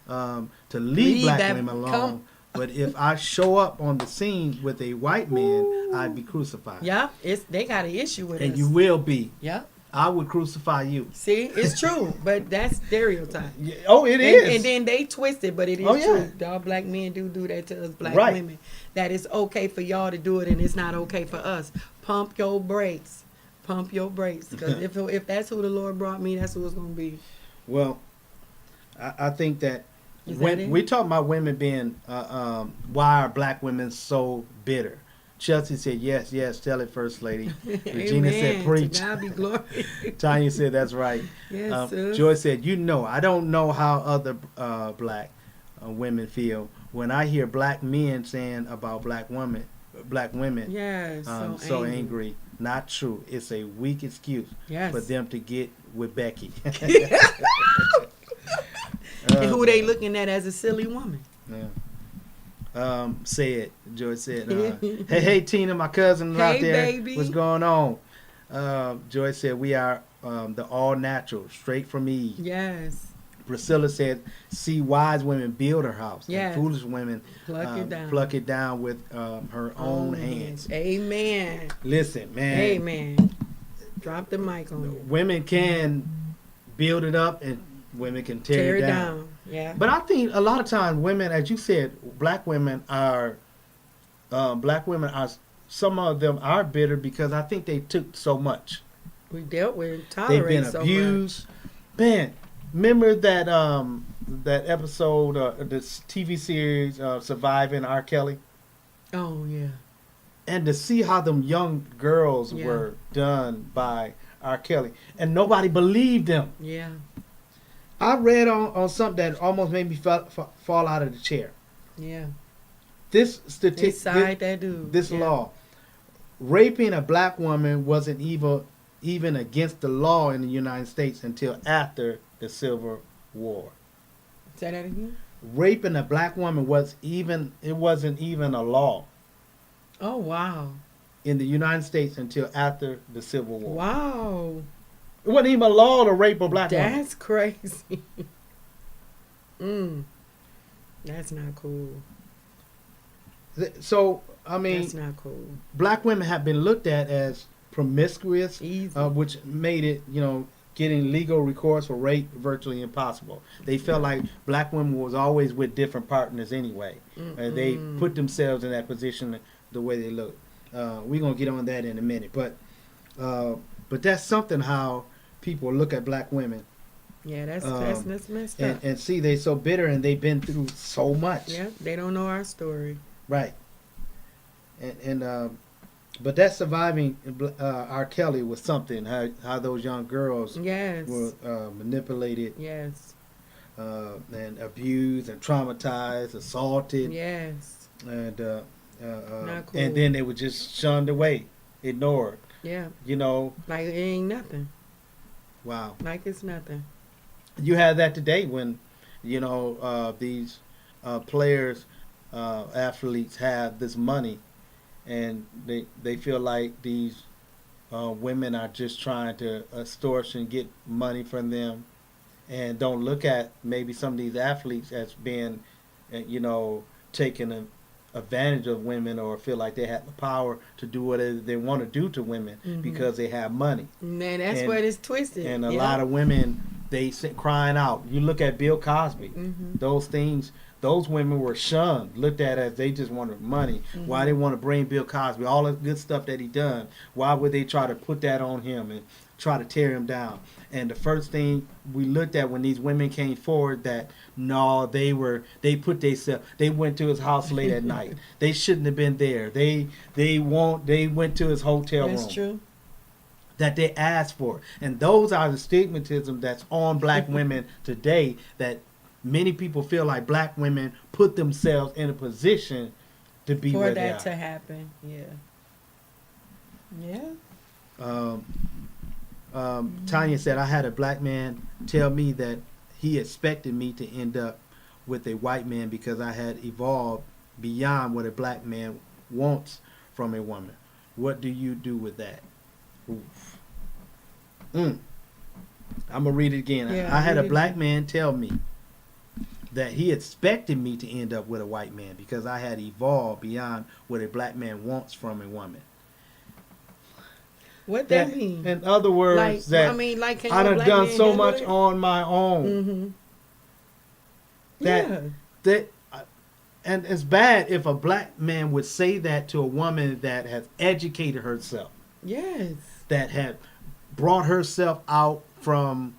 to leave Leave black that- women alone. come. But if I show up on the scene with a white man, I'd be crucified. Yep. They got an issue with And us. you will be. Yep. I would crucify you. See, it's true, but that's stereotype. Yeah, oh, it is. And then they twist it, but it is Oh, yeah. true. All black men do that to us black Right. women. That it's okay for y'all to do it, and it's not okay for us. Pump your brakes. Pump your brakes. Because if that's who the Lord brought me, that's who it's going to be. Well, I think that Is when that it? we talk about women being, why are black women so bitter? Chelsea said, yes, tell it, First Lady. Regina said, Amen. preach. To God be glory. Tanya said, that's right. Yes, sis. Joy said, I don't know how other black women feel when I hear black men saying about black women, Yes. so angry. Not true. It's a weak excuse Yes. for them to get with Becky. And who they looking at as a silly woman. Yeah. Joy said, hey, Tina, my cousin out Hey, there. baby. What's going on? Joy said, we are the all natural, straight from Eve. Yes. Priscilla said, see wise women build her house. Yes. And foolish women Pluck it down. with her own hands. Amen. Listen, man. Amen. Drop the mic on it. Women can build it up and women can tear it down. Yeah. But I think a lot of times women, as you said, black women are, some of them are bitter because I think they took so much. We dealt with They've tolerated been so abused. Man, remember that that episode, this TV series, Surviving R. Kelly? much. Oh yeah. And to see how them young girls Yeah. were done by R. Kelly. And nobody believed them. Yeah. I read on something that almost made me fall out of the chair. Yeah. This They statistic, side that dude. this Yeah. law, raping a black woman wasn't even against the law in the United States until after the Civil War. Say that again. Raping a black woman wasn't even a law Oh wow. in the United States until after the Civil War. Wow. It wasn't even a law to rape a black woman. That's crazy. That's not cool. So I mean, That's not cool. black women have been looked at as promiscuous, Easy. which made it, getting legal recourse for rape virtually impossible. They felt like black women was always with different partners anyway. They put themselves in that position the way they look. We're gonna get on that in a minute, but that's something how people look at black women Yeah, that's messed up. and see they so bitter and they've been through so much. Yeah, they don't know our story. Right. But that surviving R. Kelly was something. How those young girls Yes. were manipulated Yes. and abused and traumatized, assaulted, Yes. and Not cool. and then they were just shunned away, ignored. Yeah. Like it ain't nothing. Wow. Like it's nothing. You have that today when these players, athletes have this money, and they feel like these women are just trying to extortion, get money from them, and don't look at maybe some of these athletes as being, taking advantage of women or feel like they have the power to do whatever they want to do to women because they have money. Man, that's And- what it's twisted. And a lot of women, they sit crying out. You look at Bill Cosby. Those things, those women were shunned, looked at as they just wanted money. Why they want to bring Bill Cosby, all the good stuff that he done. Why would they try to put that on him and try to tear him down. And the first thing we looked at when these women came forward, that no, they put themselves, they went to his house late at night. They shouldn't have been there. They went to his hotel room. That's true. That they asked for. And those are the stigmatism that's on black women today, that many people feel like black women put themselves in a position to be For where they that are. to happen. Yeah. Yeah. Tanya said, I had a black man tell me that he expected me to end up with a white man because I had evolved beyond what a black man wants from a woman. What do you do with that? Oof. I'm going to read it again. Yeah, I had a read it black again. man tell me that he expected me to end up with a white man because I had evolved beyond what a black man wants from a woman. What that mean? In other words, Like, that I mean, like, can I your done black done man so handle much it? on my own Mm-hmm. that Yeah. that and it's bad if a black man would say that to a woman that has educated herself, Yes. that had brought herself out from,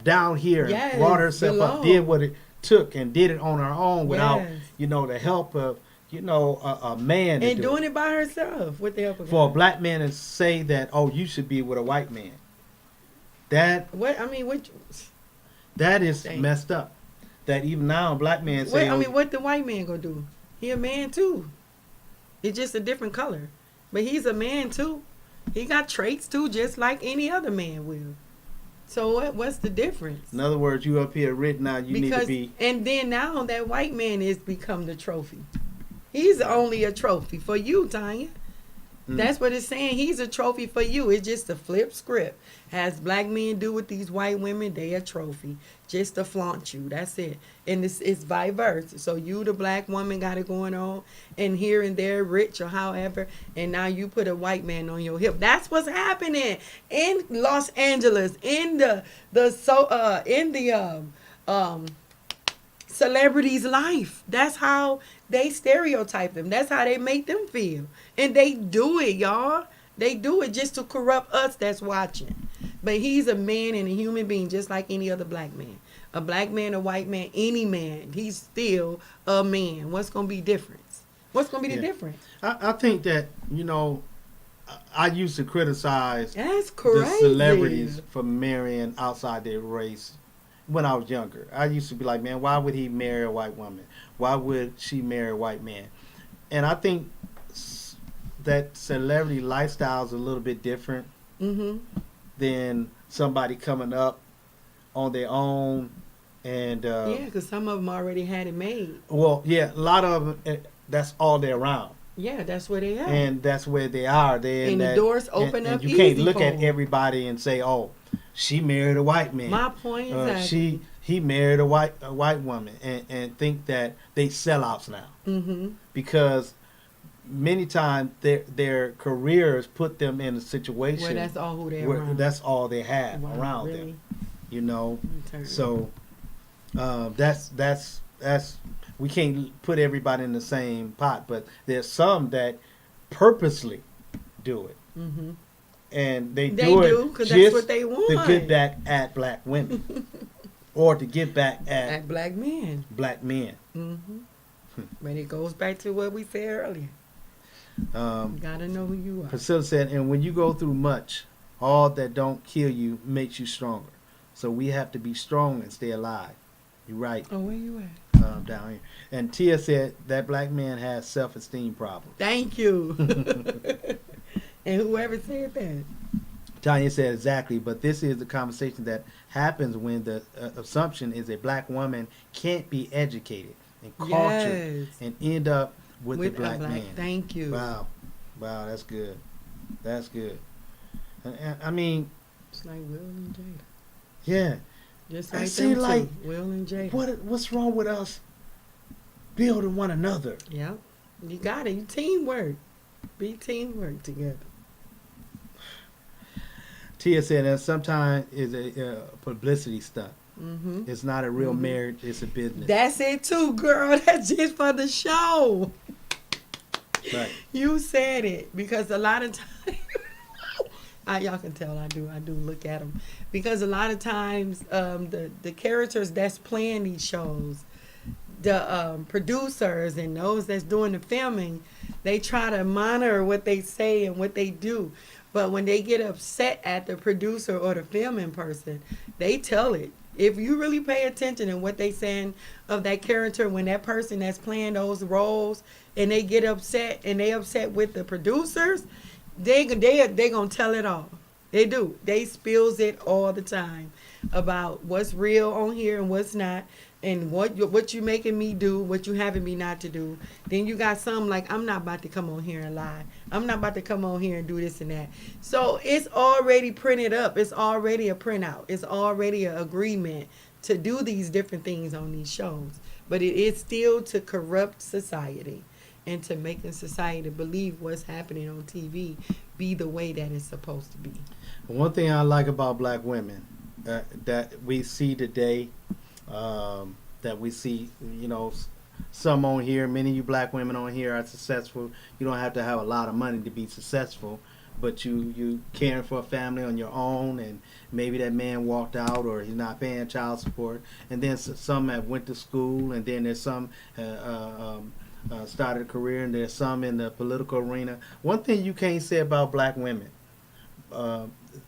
down here, Yes, and brought herself up, below. did what it took, and did it on her own without, Yes. the help of, a man. To And do doing it. it by herself with the help of For a God. black man to say that, oh, you should be with a white man, that that is Dang. messed up. That even now a black man say, what the white man gonna do? He a man too. It's just a different color. But he's a man too. He got traits too, just like any other man will. So what's the difference? in other words, you up here rich now, you need to be. And then now that white man is become the trophy. He's only a trophy for you, Tanya. That's what it's saying. He's a trophy for you. It's just a flip script. As black men do with these white women, they a trophy. Just to flaunt you. That's it. And it's vice versa. So you, the black woman, got it going on. And here and there, rich or however. And now you put a white man on your hip. That's what's happening in Los Angeles. In the celebrities' life. That's how they stereotype them. That's how they make them feel. And they do it, y'all. They do it just to corrupt us that's watching. But he's a man and a human being just like any other black man. A black man, a white man, any man. He's still a man. What's going to be difference? What's going to be the Yeah. difference? I think that, I used to criticize That's the crazy. celebrities for marrying outside their race when I was younger. I used to be like, man, why would he marry a white woman? Why would she marry a white man? And I think that celebrity lifestyle is a little bit different Mm-hmm. than somebody coming up on their own. And Yeah, because some of them already had it made. a lot of them, that's all they're around. Yeah, that's where they are. And that's where they are. They're in And the that, doors open up you can't easy look for at 'em. everybody and say, "Oh, she married a white man." My point is he married a white woman, and think that they sellouts now Mm-hmm. because many times their careers put them in a situation Where that's all who they're where around. that's all they have Wow, around really? them. You know, Turn. so that's we can't put everybody in the same pot, but there's some that purposely do it, Mm-hmm. and they They do do, it 'cause just that's what they want. to get back at black women or to get back at At black men. black men. Mm-hmm. But it goes back to what we said earlier. You gotta know who you are. Priscilla said, and when you go through much, all that don't kill you makes you stronger. So we have to be strong and stay alive. You're right, Oh, where you at? down here. And Tia said that black man has self-esteem problems. Thank you. And whoever said that. Tanya said exactly, but this is the conversation that happens when the assumption is a black woman can't be educated and cultured Yes. and end up with With a black a black. man. Thank you. Wow, that's good. That's good. And I mean, It's like Will and Jada. yeah. Just I like see, them two. like, Will and Jada. What's wrong with us building one another? Yep. You got it. You teamwork. Be teamwork together. Tia said that sometimes is a publicity stunt. Mm-hmm. It's not a real marriage. It's a business. That's it too, girl. That's just for the show. Right. You said it because a lot of times Y'all can tell I do look at them because a lot of times the characters that's playing these shows, the producers and those that's doing the filming, they try to monitor what they say and what they do. But when they get upset at the producer or the filming person, they tell it. If you really pay attention to what they saying of that character, when that person that's playing those roles and they get upset and they upset with the producers, they gonna tell it all. They do. They spills it all the time about what's real on here and what's not, and what you making me do, what you having me not to do. Then you got some like, I'm not about to come on here and lie. I'm not about to come on here and do this and that. So it's already printed up. It's already a printout. It's already an agreement to do these different things on these shows. But it is still to corrupt society and to making society believe what's happening on TV be the way that it's supposed to be. One thing I like about black women that we see today, that we see, you know, some on here, many of you black women on here are successful. You don't have to have a lot of money to be successful, but you caring for a family on your own, and maybe that man walked out or he's not paying child support. And then some have went to school, and then there's some started a career, and there's some in the political arena. One thing you can't say about black women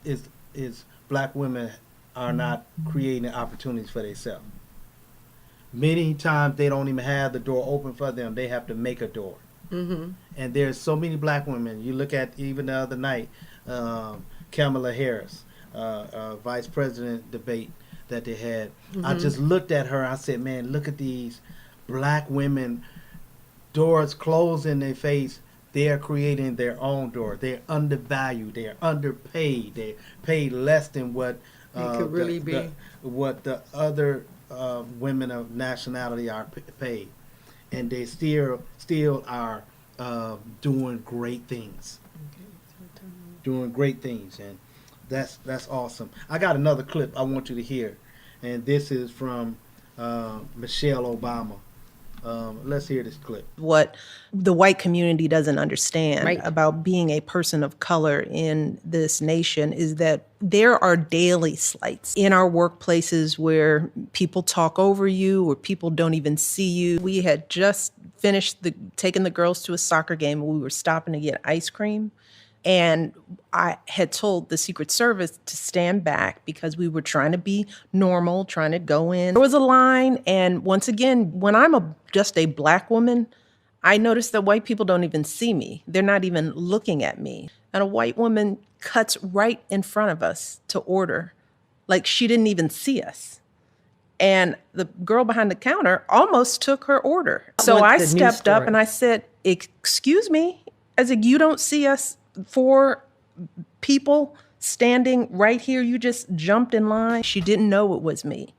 is black women are not creating opportunities for themselves. Many times they don't even have the door open for them. They have to make a door. Mm-hmm. And there's so many black women. You look at even the other night, Kamala Harris, vice president debate that they had. Mm-hmm. I just looked at her. I said, man, look at these black women, doors closed in their face. They're creating their own door. They're undervalued. They're underpaid. They're paid less than what It could really be. what the other women of nationality are paid, and they still are doing great things. Doing great things, and that's awesome. I got another clip I want you to hear, and this is from Michelle Obama. Let's hear this clip. What the white community doesn't understand Right. about being a person of color in this nation is that there are daily slights in our workplaces where people talk over you or people don't even see you. We had just finished taking the girls to a soccer game and we were stopping to get ice cream. And I had told the Secret Service to stand back because we were trying to be normal, trying to go in. There was a line, and once again, when I'm just a black woman, I noticed that white people don't even see me. They're not even looking at me. And a white woman cuts right in front of us to order, like she didn't even see us. And the girl behind the counter almost took her order. So I stepped up and I said, "Excuse me." I said, "You don't see us? 4 people standing right here, you just jumped in line." She didn't know it was me.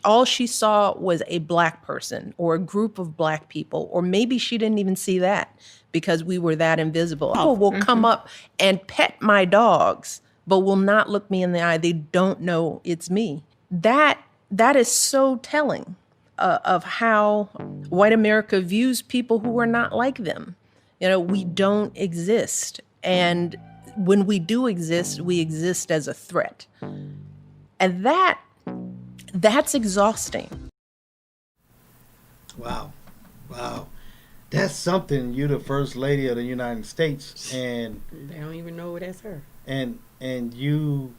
All she saw was a black person or a group of black people, or maybe she didn't even see that because we were that invisible. People will come up and pet my dogs, but will not look me in the eye. They don't know it's me. That is so telling of how white America views people who are not like them. You know, we don't exist. And when we do exist, we exist as a threat. And that's exhausting. Wow. That's something. You're the first lady of the United States, and They don't even know that's her. and you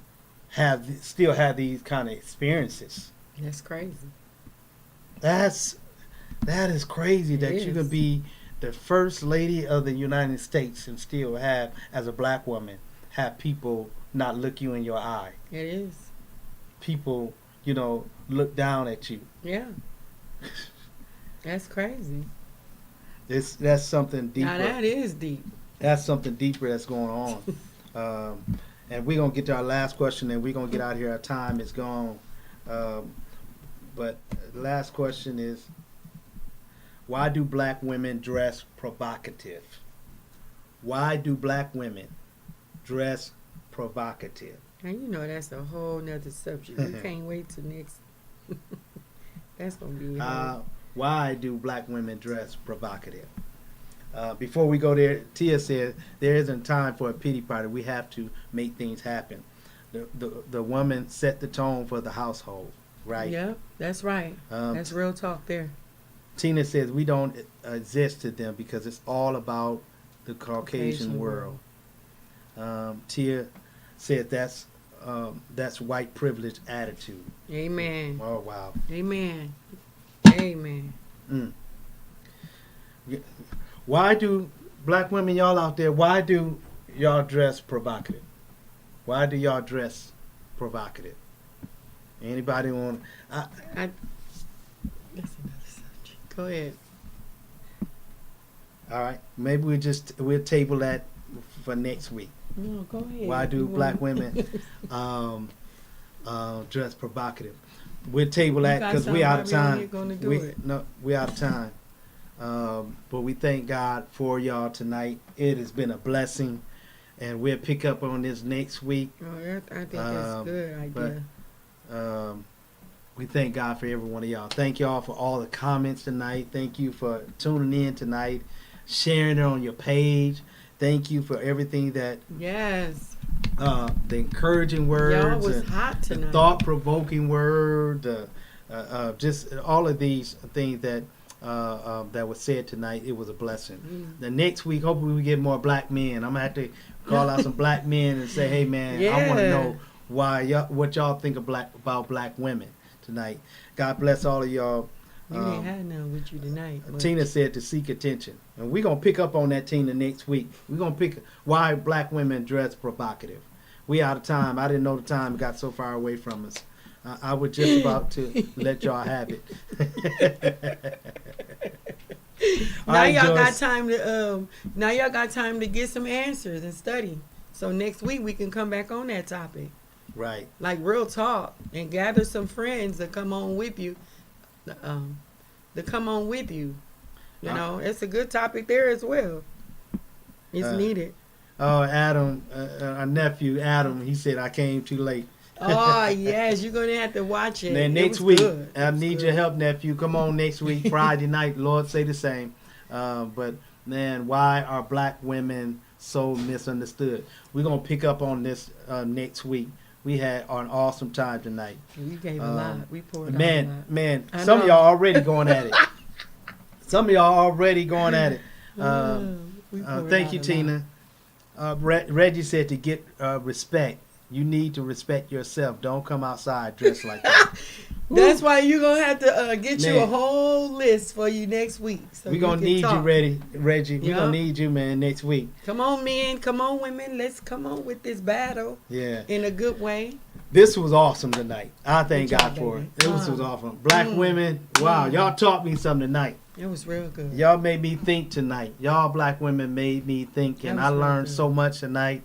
still have these kind of experiences. That's crazy. That is crazy that you is. could be the first lady of the United States and still have, as a black woman, have people not look you in your eye. It is. People, look down at you. Yeah. That's crazy. That's something deeper. Now that is deep. That's something deeper that's going on. And we're going to get to our last question, and we're going to get out of here. Our time is gone. But the last question is, why do black women dress provocative? Why do black women dress provocative? And that's a whole nother subject. We can't wait till next. That's going to be hard. Why do black women dress provocative? Before we go there, Tia said there isn't time for a pity party. We have to make things happen. The woman set the tone for the household, right? Yep, that's right. That's real talk there. Tina says we don't exist to them because it's all about the Caucasian world. Tia said that's white privilege attitude. Amen. Oh wow. Amen. Amen. Why do black women, y'all out there, why do y'all dress provocative? Why do y'all dress provocative? Anybody want? That's another subject. Go ahead. All right, maybe we'll table that for next week. No, go ahead. Why do black women dress provocative? We'll table that because we out of time. We out of time. But we thank God for y'all tonight. It has been a blessing, and we'll pick up on this next week. Oh, I think that's a good idea. But we thank God for every one of y'all. Thank y'all for all the comments tonight. Thank you for tuning in tonight, sharing it on your page. Thank you for everything that Yes. the encouraging words, Y'all was and hot the tonight. thought-provoking word, just all of these things that was said tonight. It was a blessing. The next week, hopefully, we get more black men. I'm gonna have to call out some black men and say, "Hey, man, I want to Yeah. know what y'all think about black women tonight." God bless all of y'all. We didn't have none with you tonight. but- Tina said to seek attention, and we're gonna pick up on that, Tina, next week. We're gonna pick why black women dress provocative. We out of time. I didn't know the time got so far away from us. I was just about to let y'all have it. All Now right, y'all got Joyce. time to now y'all got time to get some answers and study. So next week we can come back on that topic. Right. Like real talk, and gather some friends to come on with you. To come on with you. You know, it's a good topic there as well. It's needed. Oh, Adam, our nephew Adam, he said I came too late. Oh yes, you're gonna have to watch it. Then It next was week, good. I It was need good. your help, nephew. Come on next week, Friday night. Lord, say the same. But man, why are black women so misunderstood? We're gonna pick up on this next week. We had an awesome time tonight. We gave a lot. We poured out a lot. Man, I some of know. y'all already going at it. Some of y'all already going at it. We poured Thank out you, a Tina. Reggie said to get respect, you need to respect yourself. Don't come outside dressed like that. That's why you're gonna have to get you a Man. whole list for you next week. So We're going to can need you, talk. Reggie. We're Yeah. going to need you, man, next week. Come on, men. Come on, women. Let's come on with this battle Yeah. in a good way. This was awesome tonight. I thank Good God job, for baby. it. It was awesome. Black women, wow, y'all taught me something tonight. It was real good. Y'all made me think tonight. Y'all black women made me think, and That I was real learned good. so much tonight.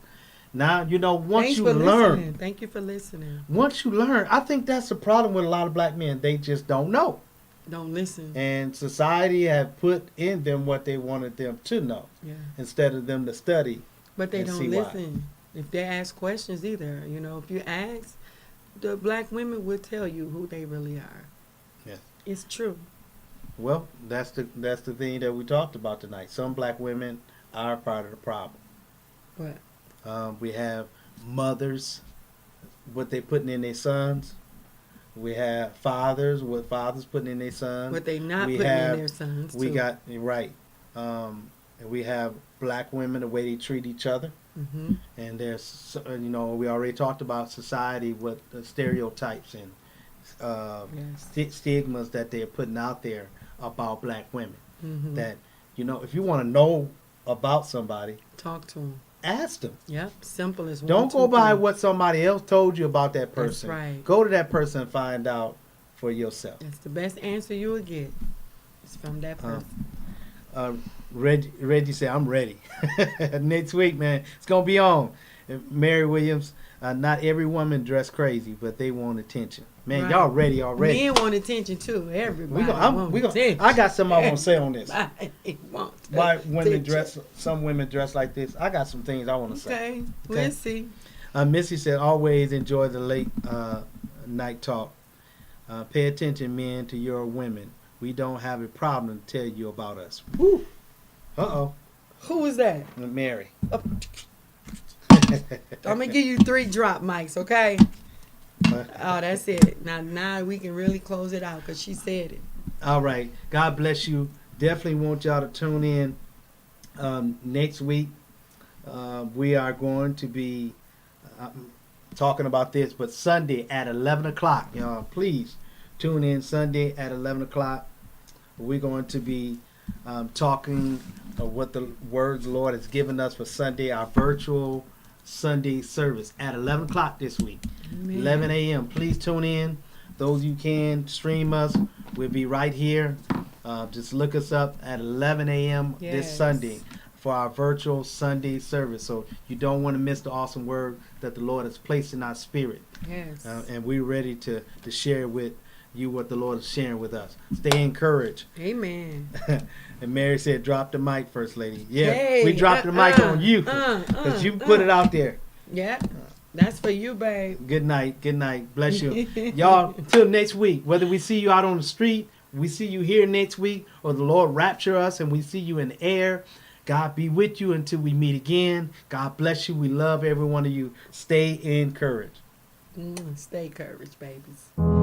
Now, you know, once Thanks you for learn, listening. Thank you for listening. once you learn, I think that's the problem with a lot of black men. They just don't know. Don't listen. And society have put in them what they wanted them to know Yeah. instead of them to study. But they and don't see why. listen. If they ask questions either, you know, if you ask, the black women will tell you who they really are. Yeah. It's true. Well, that's the thing that we talked about tonight. Some black women are part of the problem. But We have mothers, what they putting in their sons. We have fathers, what fathers putting in their sons. what they not we putting have- in their sons We too. got right. And we have black women, the way they treat each other. Mhm. And there's, you know, we already talked about society with the stereotypes and Yes. stigmas that they're putting out there about black women. Mhm. That, you know, if you want to know about somebody, Talk to them. ask them. Yep. Simple as one, Don't two, go by three. what somebody else told you about that That's person. right. Go to that person and find out for yourself. That's the best answer you will get. It's from that person. Reggie said, I'm ready. Next week, man, it's going to be on. Mary Williams, not every woman dress crazy, but they want attention. Man, Right. y'all ready already. Men want attention too. Everybody We want gonna, I got something I want to say on this. Everybody wants Why women attention. dress, some women dress like this. I got some things I want to say. Okay, we'll see. Missy said, always enjoy the late night talk. Pay attention, men, to your women. We don't have a problem to tell you about us. Woo. Uh-oh. Who was that? Mary. I'm gonna give you 3 drop mics, okay? Oh, that's it. Now we can really close it out because she said it. All right. God bless you. Definitely want y'all to tune in next week. We are going to be talking about this, but Sunday at 11 o'clock, y'all. Please tune in Sunday at 11 o'clock. We're going to be talking what the word the Lord has given us for Sunday, our virtual Sunday service at 11 o'clock this week. Amen. 11 a.m. Please tune in. Those you can stream us. We'll be right here. Just look us up at 11 a.m. this Yes. Sunday for our virtual Sunday service. So you don't want to miss the awesome word that the Lord has placed in our spirit. Yes. And we're ready to share with you what the Lord is sharing with us. Stay encouraged. Amen. And Mary said, drop the mic, First Lady. Yeah, Hey, we dropped the mic on you because because you put it out there. Yeah, that's for you, babe. Good night. Good night. Bless you. Y'all, till next week. Whether we see you out on the street, we see you here next week, or the Lord rapture us and we see you in the air, God be with you until we meet again. God bless you. We love every one of you. Stay encouraged. Stay courage, babies.